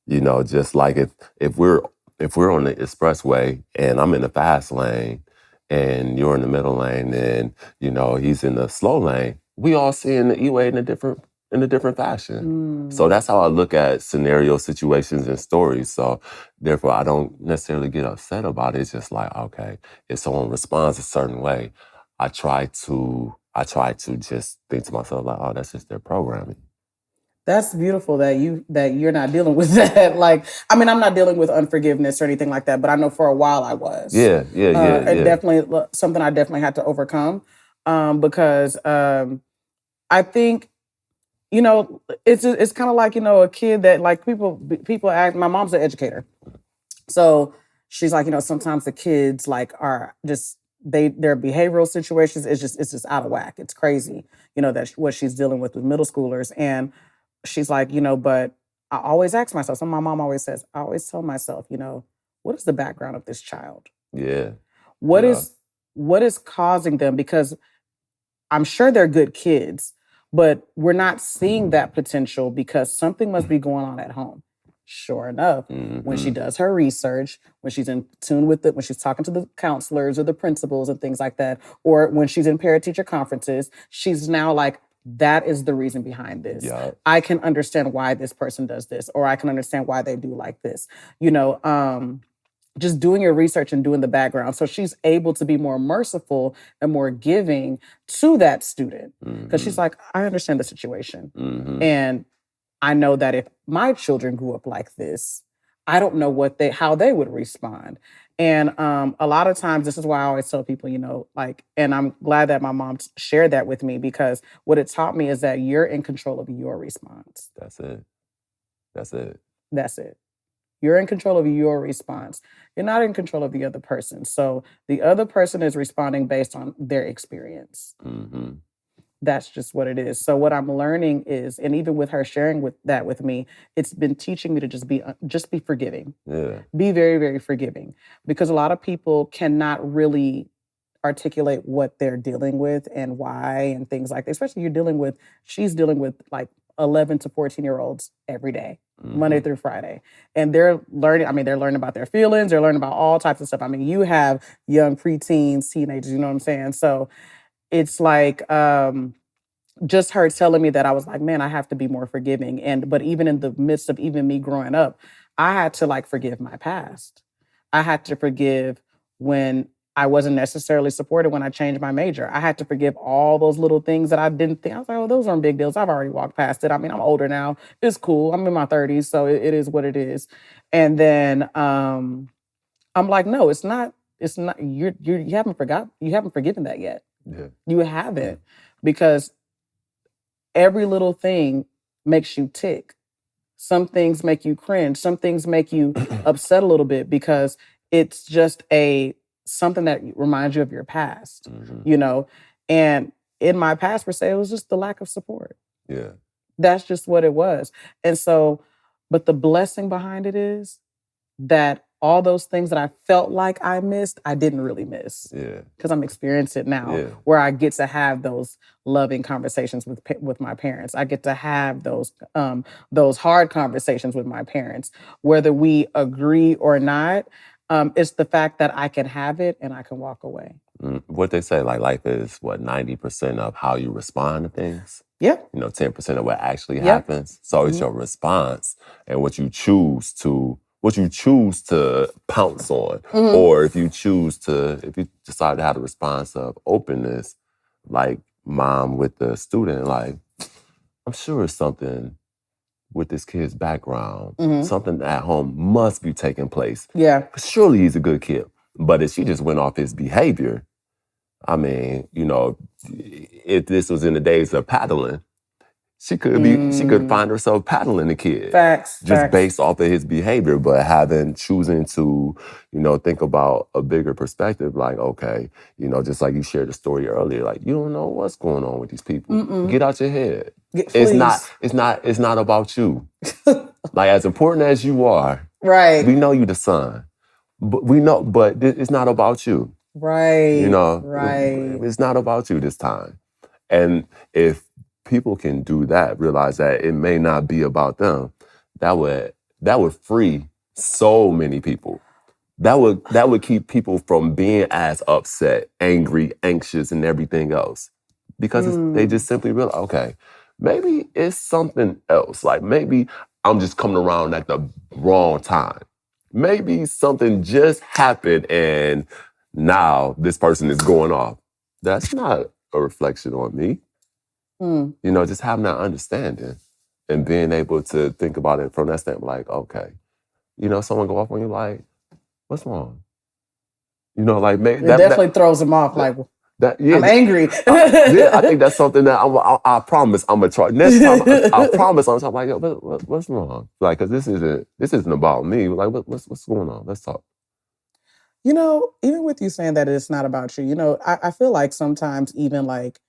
You know, just like if we're on the expressway and I'm in the fast lane and you're in the middle lane and he's in the slow lane, we all see in the E-way in a different fashion. So that's how I look at scenario situations and stories. So therefore I don't necessarily get upset about it. It's just like, okay, if someone responds a certain way, I try to just think to myself like, oh, that's just their programming. That's beautiful that you're not dealing with that. Like, I mean, I'm not dealing with unforgiveness or anything like that, but I know for a while I was. Yeah. And definitely something I definitely had to overcome because I think, it's kind of like, a kid that like people ask. My mom's an educator, so she's like, sometimes the kids like are just their behavioral situations it's just out of whack. It's crazy, that's what she's dealing with middle schoolers. And she's like, but I always ask myself, so my mom always says, I always tell myself, what is the background of this child? Yeah. What is causing them? Because I'm sure they're good kids, but we're not seeing that potential because something must be going on at home. Sure enough, when she does her research, when she's in tune with it, when she's talking to the counselors or the principals and things like that, or when she's in parent-teacher conferences, she's now like, that is the reason behind this. Yeah. I can understand why this person does this, or I can understand why they do like this. Just doing your research and doing the background. So she's able to be more merciful and more giving to that student. Because she's like, I understand the situation. And I know that if my children grew up like this, I don't know how they would respond. And a lot of times, this is why I always tell people, and I'm glad that my mom shared that with me, because what it taught me is that you're in control of your response. That's it. That's it. You're in control of your response. You're not in control of the other person. So the other person is responding based on their experience. That's just what it is. So what I'm learning is, and even with her sharing that with me, it's been teaching me to just be forgiving. Yeah. Be very, very forgiving. Because a lot of people cannot really articulate what they're dealing with and why and things like that. Especially she's dealing with like 11 to 14-year-olds every day, Monday through Friday. And they're learning about their feelings. They're learning about all types of stuff. I mean, you have young preteens, teenagers, you know what I'm saying? So it's like just her telling me that, I was like, man, I have to be more forgiving. But even in the midst of even me growing up, I had to like forgive my past. I had to forgive when I wasn't necessarily supported when I changed my major. I had to forgive all those little things that I didn't think. I was like, oh, those aren't big deals. I've already walked past it. I mean, I'm older now. It's cool. I'm in my 30s, so it is what it is. And then I'm like, no, it's not. It's not. You haven't forgotten. You haven't forgiven that yet. Yeah. You haven't, because every little thing makes you tick. Some things make you cringe. Some things make you upset a little bit because it's just something that reminds you of your past, And in my past, per se, it was just the lack of support. Yeah. That's just what it was. And so, but the blessing behind it is that all those things that I felt like I missed, I didn't really miss. Yeah. Because I'm experiencing it now, where I get to have those loving conversations with my parents. I get to have those hard conversations with my parents, whether we agree or not. It's the fact that I can have it and I can walk away. What they say, like life is 90% of how you respond to things. Yeah. 10% of what actually happens. So it's your response and what you choose to pounce on. Or if you decide to have a response of openness, like mom with the student, like, I'm sure it's something with this kid's background. Something at home must be taking place. Yeah. Surely he's a good kid. But if she just went off his behavior, I mean, if this was in the days of paddling, She could find herself paddling the kid. Facts. Just based off of his behavior, but choosing to, think about a bigger perspective, like, okay, just like you shared the story earlier, like, you don't know what's going on with these people. Get out your head. It's not about you. Like, as important as you are, right. We know you the son. But it's not about you. Right. Right. It's not about you this time. And if people can do that, realize that it may not be about them, that would free so many people. That would keep people from being as upset, angry, anxious, and everything else. Because they just simply realize, okay, maybe it's something else. Like, maybe I'm just coming around at the wrong time. Maybe something just happened and now this person is going off. That's not a reflection on me. Just having that understanding and being able to think about it from that standpoint, like, okay, someone go off on you, like, what's wrong? Like, maybe it definitely throws them off. Like, I'm angry. I think that's something that I promise I'm gonna try. Next time, I promise I'm talking like, yo, what's wrong? Like, because this isn't about me. Like, what's going on? Let's talk. Even with you saying that it's not about you, I feel like sometimes even like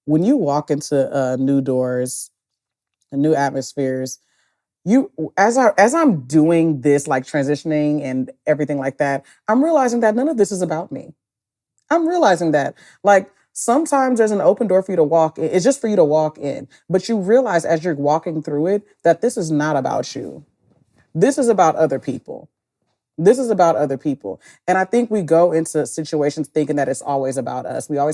when you walk into new doors and new atmospheres, as I'm doing this, like transitioning and everything like that, I'm realizing that none of this is about me. I'm realizing that, like, sometimes there's an open door for you to walk in. It's just for you to walk in. But you realize as you're walking through it that this is not about you. This is about other people. This is about other people. And I think we go into situations thinking that it's always about us. We are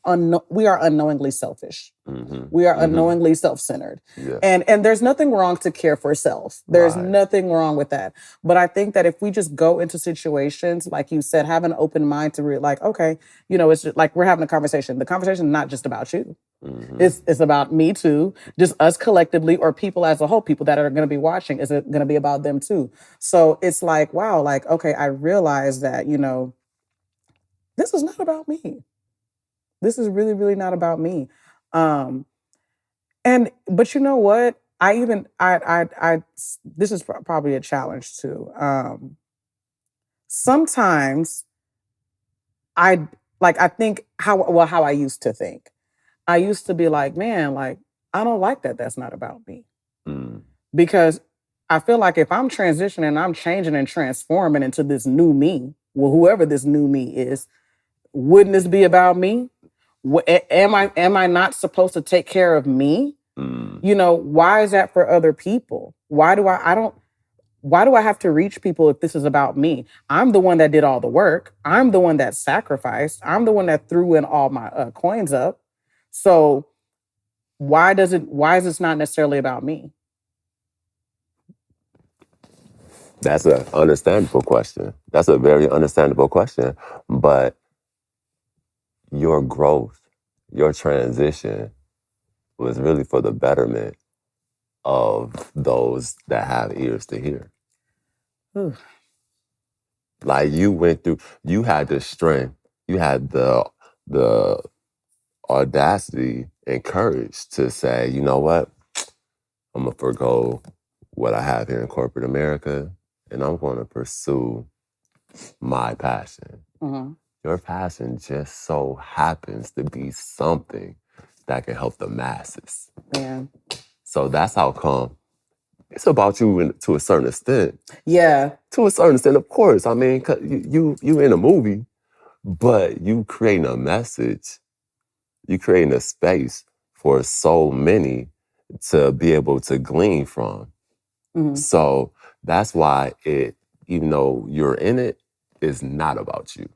unknowingly selfish. We are unknowingly self-centered. Yeah. And there's nothing wrong to care for self. There's nothing wrong with that. But I think that if we just go into situations, like you said, have an open mind to like, okay, it's just like we're having a conversation. The conversation is not just about you. It's about me too, just us collectively or people as a whole, people that are going to be watching, is it going to be about them too? So it's like, wow, like, okay, I realize that, this is not about me. This is really, really not about me. But you know what? This is probably a challenge too. Sometimes I think how I used to think. I used to be like, man, like, I don't like that that's not about me. Because I feel like if I'm transitioning, I'm changing and transforming into this new me, well, whoever this new me is, wouldn't this be about me? Am I not supposed to take care of me? Why is that for other people? Why do I have to reach people if this is about me? I'm the one that did all the work. I'm the one that sacrificed. I'm the one that threw in all my coins up. So why is this not necessarily about me? That's an understandable question. That's a very understandable question. But your growth, your transition was really for the betterment of those that have ears to hear. Like, you had the strength, you had the audacity and courage to say, you know what, I'm gonna forgo what I have here in corporate America, and I'm gonna pursue my passion. Your passion just so happens to be something that can help the masses. Yeah. So that's how come it's about you to a certain extent. Yeah. To a certain extent, of course. I mean, you in a movie, but you creating a message. You creating a space for so many to be able to glean from. So that's why even though you're in it, it's not about you.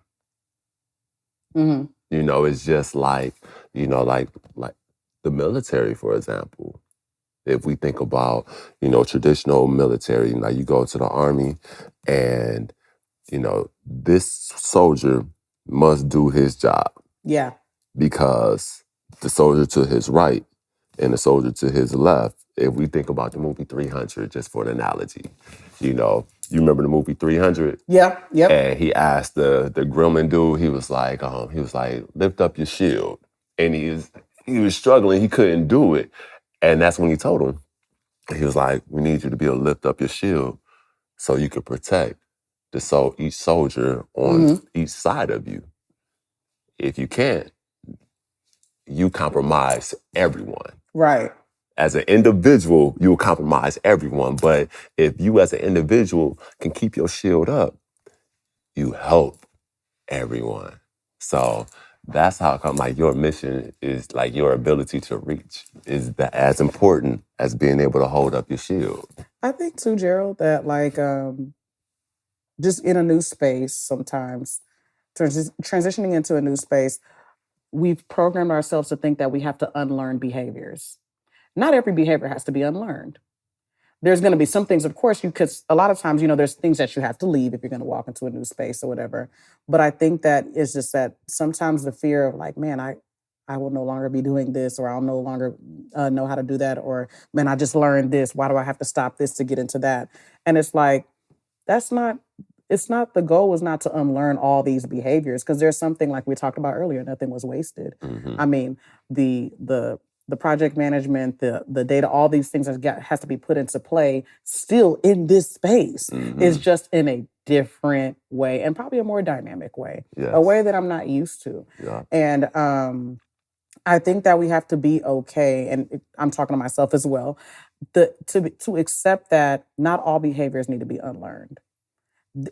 It's just like, like the military, for example. If we think about, traditional military, like you go to the army and, this soldier must do his job. Yeah. Because the soldier to his right and the soldier to his left, if we think about the movie 300, just for an analogy, you remember the movie 300? Yeah. Yep. And he asked the gremlin dude, he was like, lift up your shield. And he was struggling, he couldn't do it. And that's when he told him, he was like, we need you to be able to lift up your shield so you could protect each soldier on each side of you. If you can't, you compromise everyone. Right. As an individual, you will compromise everyone. But if you as an individual can keep your shield up, you help everyone. So that's how come like your mission is like your ability to reach is that as important as being able to hold up your shield. I think too, Gerald, that like just in a new space sometimes, transitioning into a new space, we've programmed ourselves to think that we have to unlearn behaviors. Not every behavior has to be unlearned. There's going to be some things, of course, because a lot of times, there's things that you have to leave if you're going to walk into a new space or whatever. But I think that it's just that sometimes the fear of like, man, I will no longer be doing this, or I'll no longer know how to do that, or man, I just learned this. Why do I have to stop this to get into that? And it's like, it's not, the goal was not to unlearn all these behaviors, because there's something like we talked about earlier, nothing was wasted. I mean, the project management, the data, all these things has to be put into play still in this space. It's just in a different way, and probably a more dynamic way, a way that I'm not used to. Yeah. And I think that we have to be okay, and I'm talking to myself as well, to accept that not all behaviors need to be unlearned.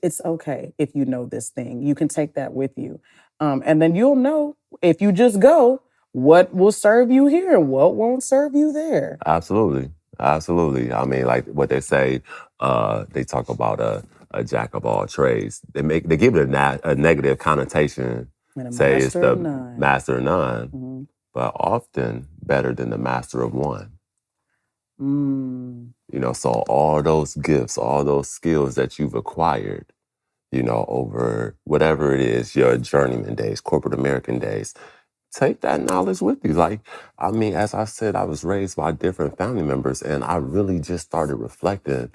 It's okay if you know this thing. You can take that with you. And then you'll know, if you just go, what will serve you here and what won't serve you there. Absolutely. Absolutely. I mean, like what they say, they talk about a jack of all trades. They give it a negative connotation. And a Say it's master the of none. master of none, but often better than the master of one. So all those gifts, all those skills that you've acquired, over whatever it is, your journeyman days, corporate American days, take that knowledge with you. Like, I mean, as I said, I was raised by different family members, and I really just started reflecting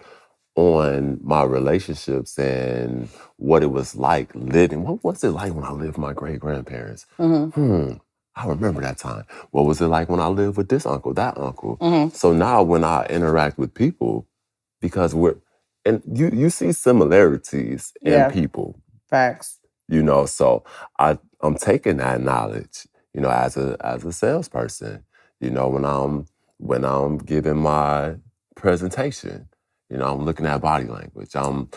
on my relationships and what it was like living. What was it like when I lived with my great-grandparents? I remember that time. What was it like when I lived with this uncle, that uncle? So now when I interact with people, because and you see similarities in people. Facts. So I'm taking that knowledge, as a salesperson, when I'm giving my presentation, I'm looking at body language. I'm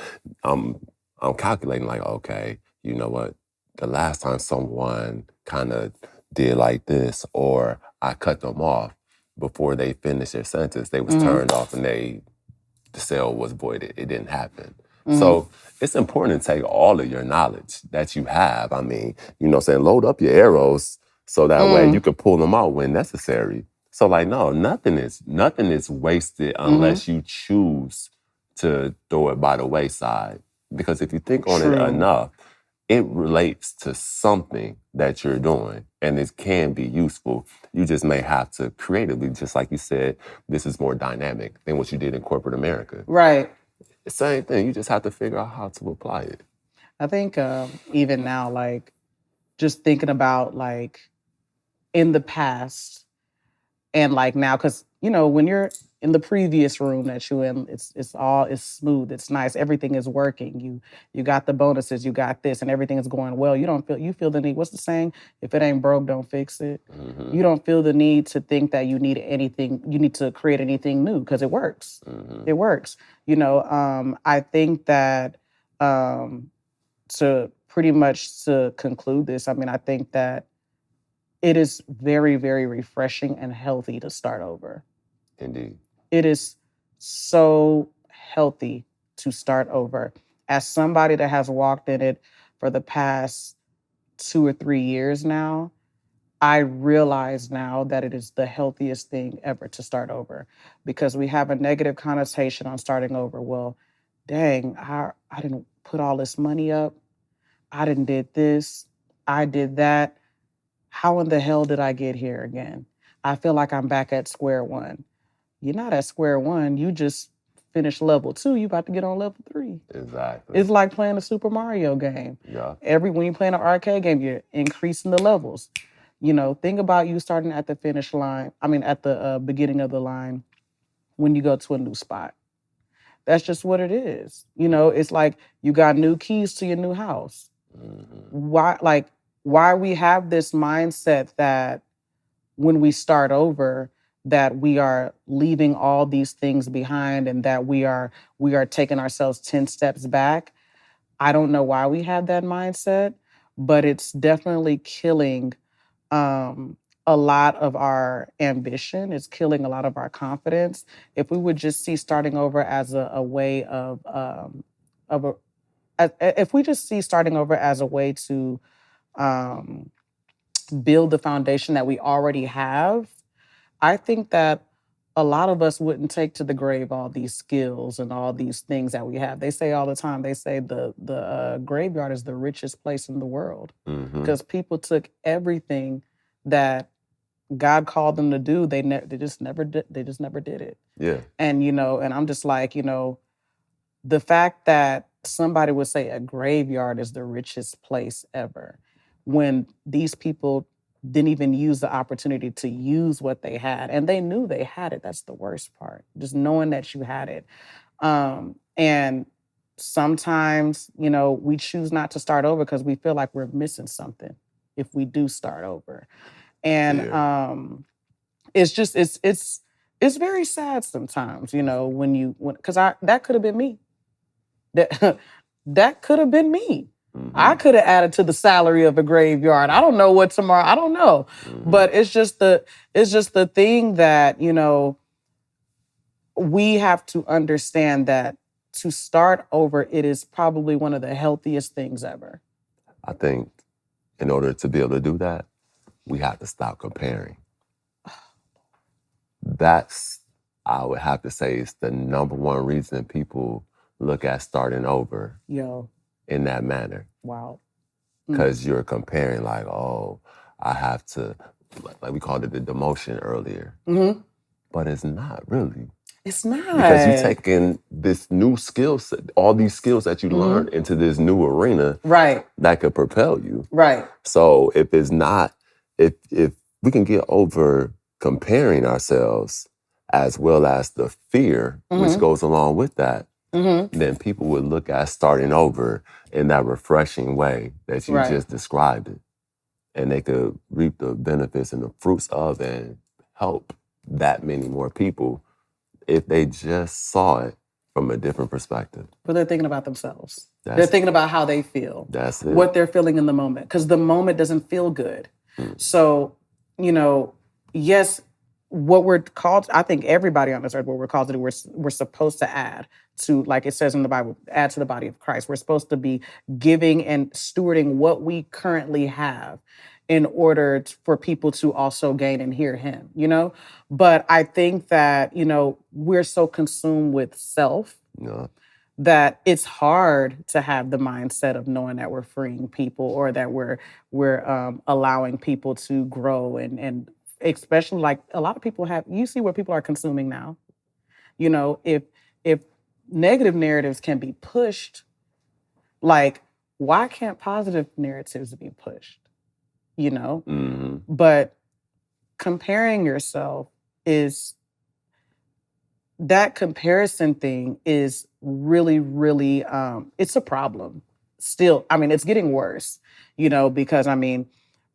calculating like, okay, you know what? The last time someone kind of did like this, or I cut them off before they finished their sentence, they was turned off and the sale was voided. It didn't happen. So it's important to take all of your knowledge that you have. I mean, load up your arrows so that way you can pull them out when necessary. So like, no, nothing is wasted unless you choose to throw it by the wayside. Because if you think on it enough, it relates to something that you're doing, and it can be useful. You just may have to creatively, just like you said, this is more dynamic than what you did in corporate America. Right. The same thing. You just have to figure out how to apply it. I think even now, like, just thinking about like in the past and like now, because when you're in the previous room that you're in, it's smooth, it's nice, everything is working. You got the bonuses, you got this, and everything is going well. You feel the need. What's the saying? If it ain't broke, don't fix it. You don't feel the need to think that you need to create anything new, because it works. It works. I think that to pretty much to conclude this, I mean, I think that it is very, very refreshing and healthy to start over. Indeed. It is so healthy to start over. As somebody that has walked in it for the past 2 or 3 years now, I realize now that it is the healthiest thing ever to start over, because we have a negative connotation on starting over. Well, dang, I didn't put all this money up. I didn't did this. I did that. How in the hell did I get here again? I feel like I'm back at square one. You're not at square one. You just finished level 2. You about to get on level 3. Exactly. It's like playing a Super Mario game. Yeah. When you play an arcade game, you're increasing the levels. Think about you starting at the finish line. I mean, at the beginning of the line when you go to a new spot. That's just what it is. It's like you got new keys to your new house. Why we have this mindset that when we start over, that we are leaving all these things behind and that we are taking ourselves 10 steps back. I don't know why we have that mindset, but it's definitely killing a lot of our ambition. It's killing a lot of our confidence. If we would just see starting over as a way of a if we just see starting over as a way to um, build the foundation that we already have, I think that a lot of us wouldn't take to the grave all these skills and all these things that we have. They say all the time, they say the graveyard is the richest place in the world because people took everything that God called them to do. They just never did. They just never did it. Yeah. And and I'm just like, the fact that somebody would say a graveyard is the richest place ever, when these people didn't even use the opportunity to use what they had, and they knew they had it. That's the worst part, just knowing that you had it. And sometimes, we choose not to start over because we feel like we're missing something if we do start over. And it's just it's very sad sometimes, when because that could have been me. That could have been me. I could have added to the salary of a graveyard. I don't know what tomorrow. I don't know, but it's just the thing that we have to understand that to start over, it is probably one of the healthiest things ever. I think in order to be able to do that, we have to stop comparing. That's, I would have to say, is the number one reason people look at starting over in that manner. Wow. Because you're comparing like, oh, I have to, like we called it the demotion earlier. But it's not really. It's not. Because you're taking this new skill set, all these skills that you learned into this new arena that could propel you. Right. So if it's not, if we can get over comparing ourselves as well as the fear which goes along with that, then people would look at starting over in that refreshing way that you just described it. And they could reap the benefits and the fruits of and help that many more people if they just saw it from a different perspective. But they're thinking about themselves. They're thinking about how they feel. That's it. What they're feeling in the moment. Because the moment doesn't feel good. So, yes, what we're called, I think everybody on this earth, what we're called to do, we're supposed to add to, like it says in the Bible, add to the body of Christ. We're supposed to be giving and stewarding what we currently have in order for people to also gain and hear him, But I think that, we're so consumed with self that it's hard to have the mindset of knowing that we're freeing people or that we're allowing people to grow and especially like a lot of people you see what people are consuming now. If negative narratives can be pushed, like why can't positive narratives be pushed? But comparing yourself that comparison thing is really, really, it's a problem. Still, it's getting worse, because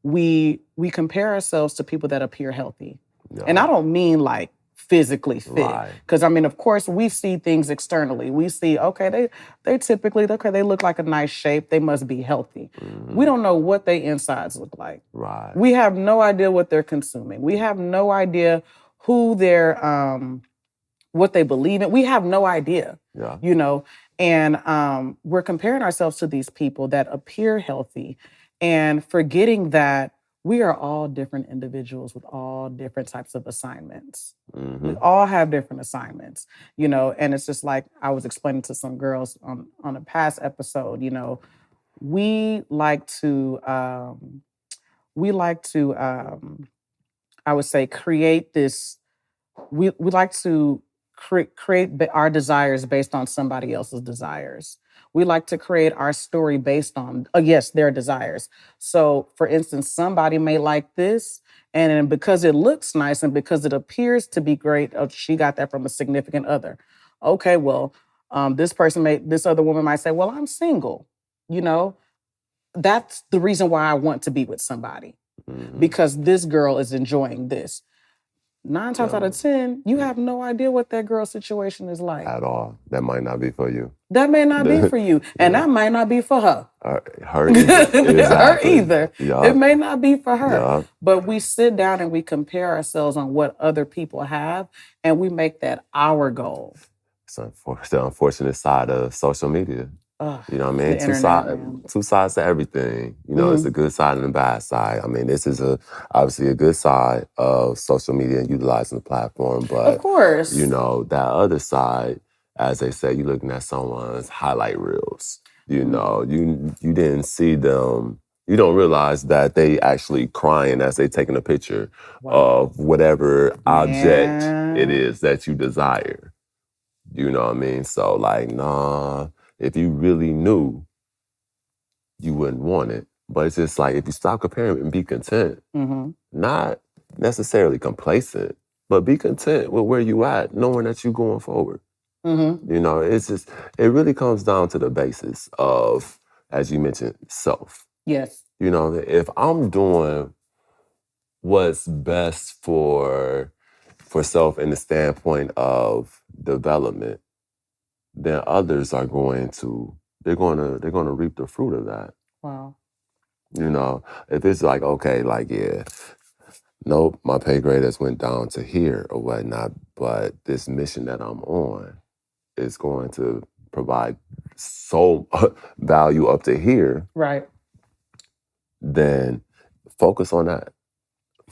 we compare ourselves to people that appear healthy. And I don't mean like physically fit. Because of course we see things externally. We see, okay, they typically, they look like a nice shape. They must be healthy. We don't know what their insides look like. We have no idea what they're consuming. We have no idea who they're, what they believe in. We have no idea, and we're comparing ourselves to these people that appear healthy and forgetting that we are all different individuals with all different types of assignments. We all have different assignments, and it's just like I was explaining to some girls on a past episode, we like to, I would say, create this, we like to create our desires based on somebody else's desires. We like to create our story based on, yes, their desires. So, for instance, somebody may like this, and then because it looks nice and because it appears to be great, oh, she got that from a significant other. Okay, well, this other woman might say, well, I'm single. You know, that's the reason why I want to be with somebody because this girl is enjoying this. 9 times out of 10, you have no idea what that girl's situation is like. At all. That might not be for you. That may not be for you. And that might not be for her. Her either. Exactly. Her either. Yup. It may not be for her. Yup. But we sit down and we compare ourselves on what other people have, and we make that our goal. It's the unfortunate side of social media. You know what I mean? The Two sides to everything. You know, it's a good side and a bad side. I mean, this is obviously a good side of social media and utilizing the platform, but Of course. you know, that other side, as they say, you're looking at someone's highlight reels. You know, you didn't see them. You don't realize that they actually crying as they taking a picture of whatever object it is that you desire. You know what I mean? So like, nah. If you really knew, you wouldn't want it. But it's just like, if you stop comparing and be content, not necessarily complacent, but be content with where you at, knowing that you're going forward. You know, it's just, it really comes down to the basis of, as you mentioned, self. Yes. You know, if I'm doing what's best for self in the standpoint of development, then others are going to reap the fruit of that. Wow. You know, if it's like, okay, like, yeah, nope, my pay grade has went down to here or whatnot, but this mission that I'm on is going to provide so value up to here. Right. Then focus on that.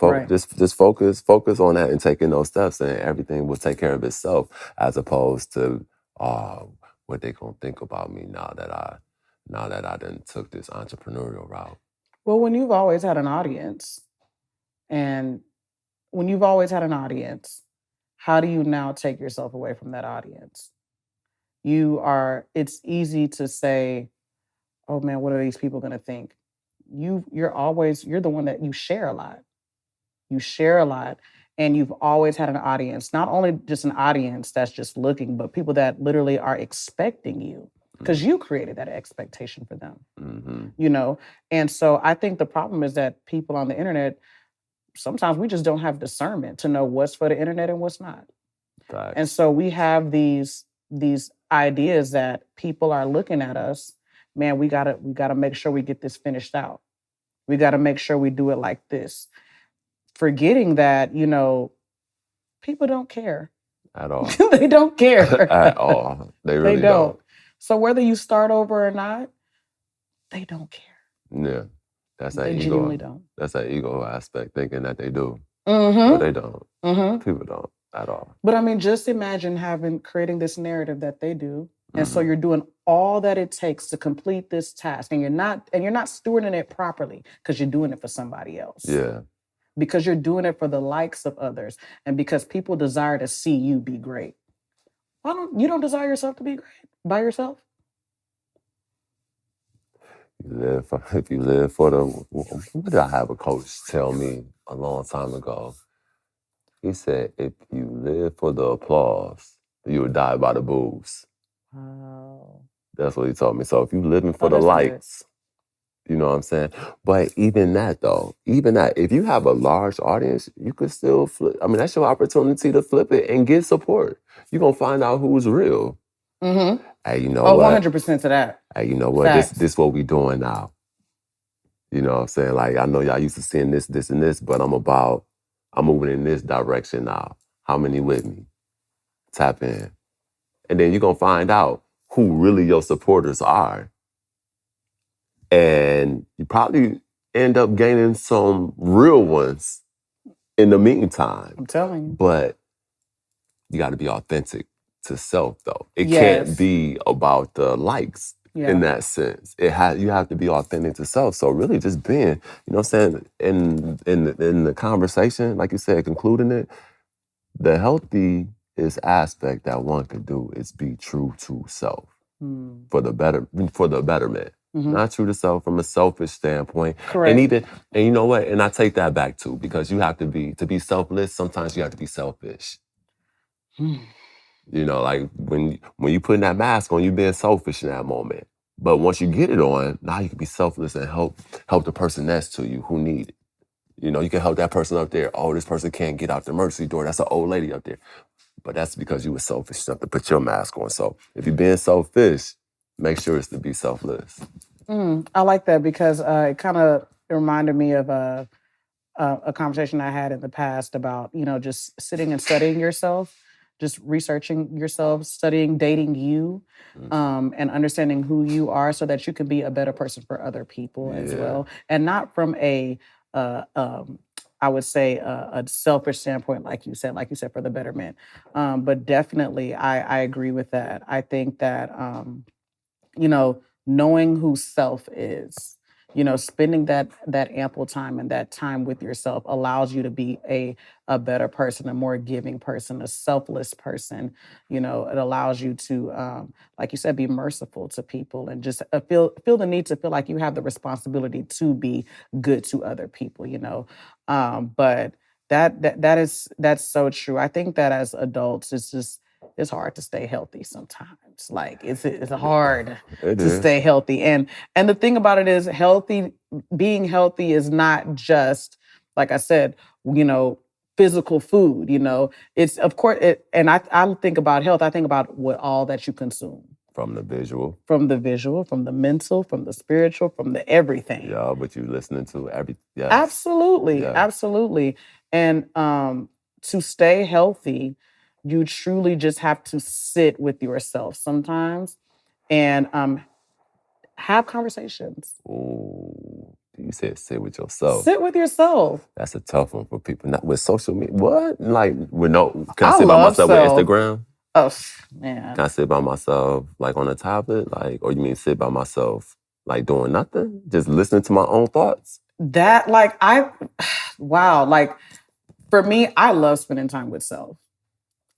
Right. Just focus on that and taking those steps, and everything will take care of itself, as opposed to, what they gonna think about me now that I done took this entrepreneurial route. Well, when you've always had an audience, how do you now take yourself away from that audience? It's easy to say, oh man, what are these people gonna think? You're the one that you share a lot. You share a lot, and you've always had an audience, not only just an audience that's just looking, but people that literally are expecting you because you created that expectation for them, you know? And so I think the problem is that people on the internet, sometimes we just don't have discernment to know what's for the internet and what's not. Facts. And so we have these ideas that people are looking at us, man, we gotta make sure we get this finished out. We gotta make sure we do it like this. Forgetting that, you know, people don't care. At all. They don't care. At all. They really don't. So whether you start over or not, they don't care. Yeah. That's that They ego. genuinely don't. That's that ego aspect, thinking that they do. But they don't. People don't at all. But I mean, just imagine creating this narrative that they do. And so you're doing all that it takes to complete this task. And you're not stewarding it properly because you're doing it for somebody else. Yeah. Because you're doing it for the likes of others and because people desire to see you be great. You don't desire yourself to be great by yourself? If you live for the, what did I have a coach tell me a long time ago? He said, if you live for the applause, you would die by the boos. Wow. That's what he told me. So if you living for the likes, you know what I'm saying? But even that, if you have a large audience, you could still flip. I mean, that's your opportunity to flip it and get support. You're going to find out who's real. Hey, you know what? 100% to that. Hey, you know what? Facts. This what we doing now. You know what I'm saying? Like, I know y'all used to seeing this, and this, but I'm moving in this direction now. How many with me? Tap in. And then you're going to find out who really your supporters are. And you probably end up gaining some real ones in the meantime. I'm telling you. But you got to be authentic to self, though. It can't be about the likes in that sense. You have to be authentic to self. So really just being, you know what I'm saying, in the conversation, like you said, concluding it, the healthiest aspect that one could do is be true to self. for the betterment. Not true to self from a selfish standpoint. Correct. And you know what? And I take that back too, because you have to be selfless, sometimes you have to be selfish. You know, like when you putting that mask on, you being selfish in that moment. But once you get it on, now you can be selfless and help the person next to you who need it. You know, you can help that person up there. Oh, this person can't get out the emergency door. That's an old lady up there. But that's because you were selfish enough to put your mask on. So if you're being selfish, make sure it's to be selfless. I like that because it kind of reminded me of a conversation I had in the past about, just sitting and studying yourself, just researching yourself, studying, dating you, and understanding who you are so that you can be a better person for other people as well. And not from I would say a selfish standpoint, like you said, for the betterment. But definitely, I agree with that. I think that, knowing who self is, spending that ample time and that time with yourself allows you to be a better person, a more giving person, a selfless person. It allows you to, like you said, be merciful to people and just feel the need to feel like you have the responsibility to be good to other people. But that's so true. I think that as adults, it's hard to stay healthy sometimes. Like it's hard to stay healthy. And the thing about it is being healthy is not just, like I said, physical food, it's of course and I think about health, I think about what all that you consume. From the visual, from the mental, from the spiritual, from the everything. Yeah, but you listening to everything. Yes. Absolutely. Yeah. Absolutely. And to stay healthy, you truly just have to sit with yourself sometimes and have conversations. Ooh, you said sit with yourself. Sit with yourself. That's a tough one for people. Not with social media. What? Like, with can I sit by myself with Instagram? Oh, man. Can I sit by myself, like, on a tablet? Like, or you mean sit by myself, like, doing nothing? Just listening to my own thoughts? That, like, wow. Like, for me, I love spending time with self.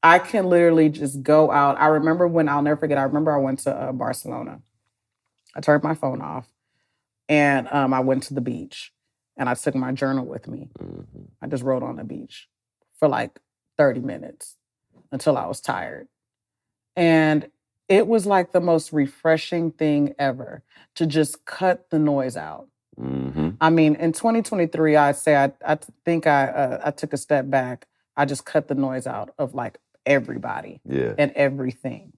I can literally just go out. I remember I'll never forget, I went to Barcelona. I turned my phone off and I went to the beach and I took my journal with me. I just wrote on the beach for like 30 minutes until I was tired. And it was like the most refreshing thing ever to just cut the noise out. I mean, in 2023, I'd say I think I took a step back. I just cut the noise out of like everybody and everything,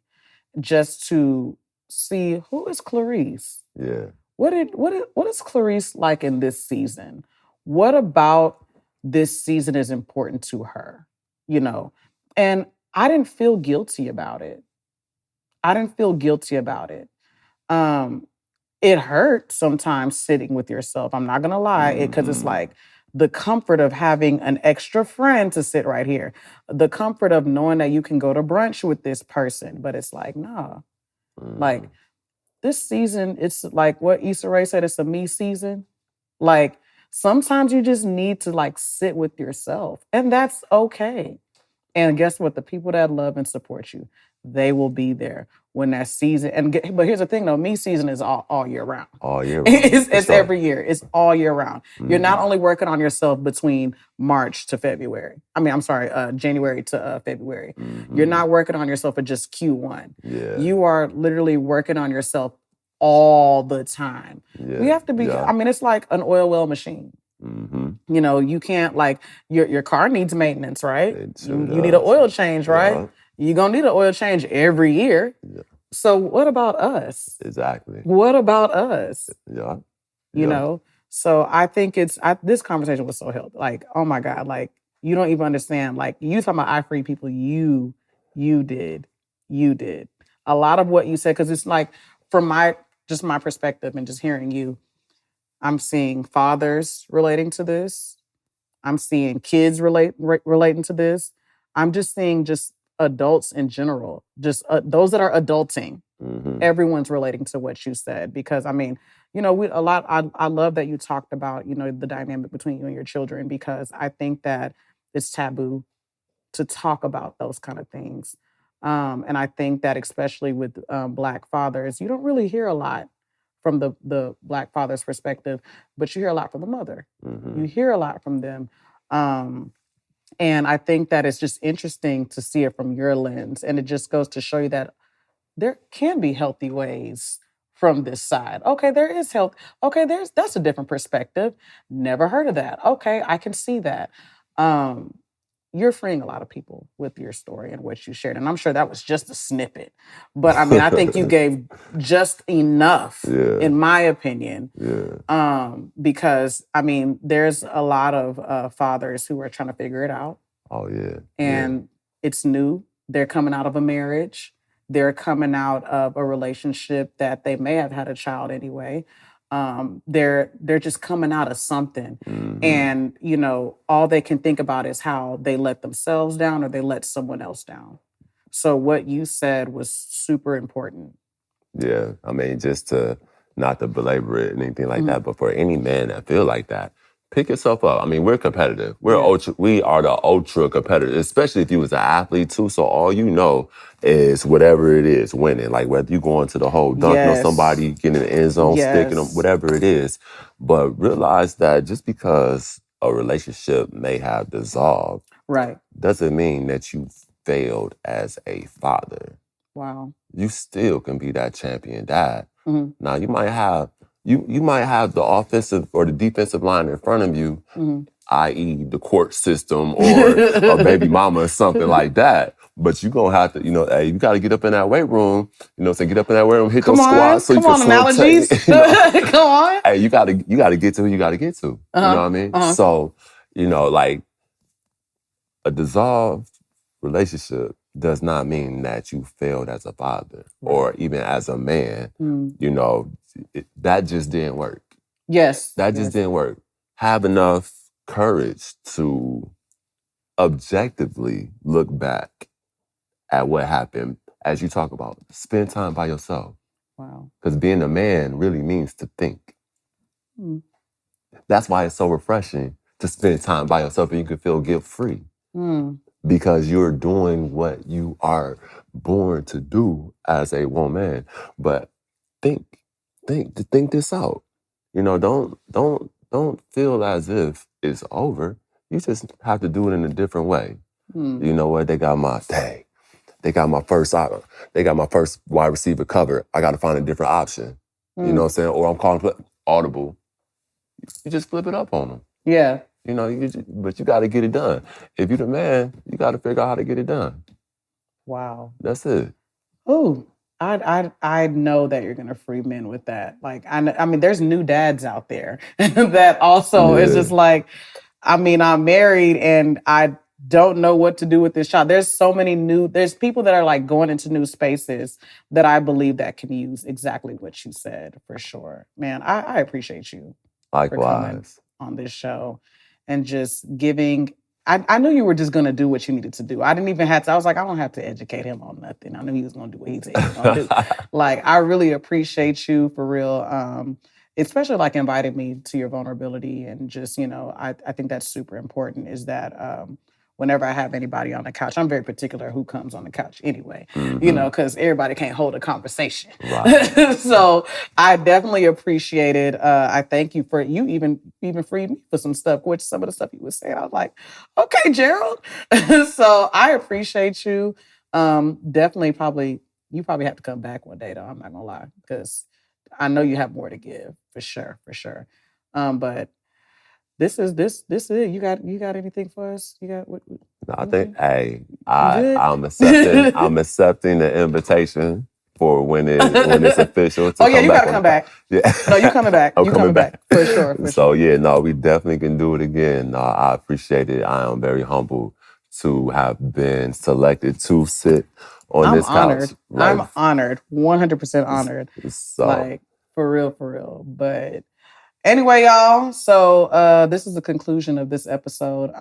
just to see who is Clarice. Yeah. What is Clarice like in this season? What about this season is important to her? And I didn't feel guilty about it. It hurt sometimes sitting with yourself. I'm not gonna lie, because it's like the comfort of having an extra friend to sit right here, the comfort of knowing that you can go to brunch with this person. But it's like, nah, like this season, it's like what Issa Rae said, it's a me season. Like sometimes you just need to like sit with yourself, and that's okay. And guess what? The people that love and support you, they will be there when that season. But here's the thing, though: me season is all year round. All year round. It's every year. It's all year round. You're not only working on yourself between March to February. I mean, I'm sorry, January to February. You're not working on yourself at just Q1. Yeah. You are literally working on yourself all the time. Yeah. We have to be. I mean, it's like an oil well machine. You can't, like, your car needs maintenance, right? You need an oil change, right? Yeah. You're going to need an oil change every year. Yeah. So what about us? Exactly. What about us? Yeah. You know? So I think this conversation was so helpful. Like, oh my God, like, you don't even understand. Like, you talking about I free people, you did. A lot of what you said, because it's like, from my perspective and just hearing you, I'm seeing fathers relating to this. I'm seeing kids relating to this. I'm just seeing just adults in general, just those that are adulting. Everyone's relating to what you said, because I mean, I love that you talked about, the dynamic between you and your children, because I think that it's taboo to talk about those kind of things. And I think that especially with Black fathers, you don't really hear a lot from the Black father's perspective, but you hear a lot from the mother. You hear a lot from them. And I think that it's just interesting to see it from your lens. And it just goes to show you that there can be healthy ways from this side. Okay, there is health. Okay, that's a different perspective. Never heard of that. Okay, I can see that. You're freeing a lot of people with your story and what you shared. And I'm sure that was just a snippet. But I mean, I think you gave just enough, in my opinion. Because I mean, there's a lot of fathers who are trying to figure it out. Oh, yeah. And it's new. They're coming out of a marriage. They're coming out of a relationship that they may have had a child anyway. They're just coming out of something. And, you know, all they can think about is how they let themselves down or they let someone else down. So what you said was super important. Yeah. I mean, just to not to belabor it and anything like that, but for any man that feel like that, pick yourself up. I mean, we're competitive. We are the ultra competitive, especially if you was an athlete too. So all you know is whatever it is, winning. Like whether you going to the hole, dunking on somebody, getting in the end zone, sticking them, whatever it is. But realize that just because a relationship may have dissolved, doesn't mean that you failed as a father. Wow. You still can be that champion dad. Now you might have the offensive or the defensive line in front of you, i.e. the court system or a baby mama or something like that. But you're going to have to, you know, hey, you got to get up in that weight room, you know, so get up in that weight room, hit those squats so you can analogies. You know? Come on. Hey, you got to get to who you got to get to. You know what I mean? So, you know, like a dissolved relationship does not mean that you failed as a father or even as a man. You know, that just didn't work. That just didn't work. Have enough courage to objectively look back at what happened. As you talk about, spend time by yourself. Wow. Because being a man really means to think. That's why it's so refreshing to spend time by yourself and you can feel guilt-free. Because you're doing what you are born to do as a woman. But think this out. You know, don't feel as if it's over. You just have to do it in a different way. You know what? They got my first wide receiver covered. I got to find a different option. You know what I'm saying? Or I'm calling audible. You just flip it up on them. Yeah. You know, but you got to get it done. If you're the man, you got to figure out how to get it done. Wow. That's it. Ooh, I know that you're gonna free men with that. Like, I mean, there's new dads out there that also is just like, I mean, I'm married and I don't know what to do with this child. There's people that are like going into new spaces that I believe that can use exactly what you said for sure. Man, I appreciate you for coming on this show and just giving. I knew you were just going to do what you needed to do. I didn't even have to. I was like, I don't have to educate him on nothing. I knew he was going to do what he said he was going to do. Like, I really appreciate you for real. Especially like inviting me to your vulnerability and just, you know, I think that's super important is that whenever I have anybody on the couch, I'm very particular who comes on the couch anyway, you know, because everybody can't hold a conversation. Right. So I definitely appreciate it. I thank you for, you even freed me for some stuff, which some of the stuff you were saying, I was like, okay, Gerald. So I appreciate you. Definitely you probably have to come back one day though, I'm not gonna lie, because I know you have more to give for sure. But this is it. You got anything for us? You got what? No, I think, I'm accepting the invitation for when it's official. Oh yeah, you gotta come back. Yeah. No, you coming back. You coming back for sure. So yeah, no, we definitely can do it again. No, I appreciate it. I am very humbled to have been selected to sit on this honored. couch. Like, I'm honored, 100% honored. So, like for real. But anyway, y'all. So this is the conclusion of this episode.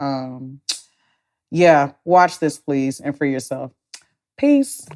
Yeah, watch this please and free yourself. Peace.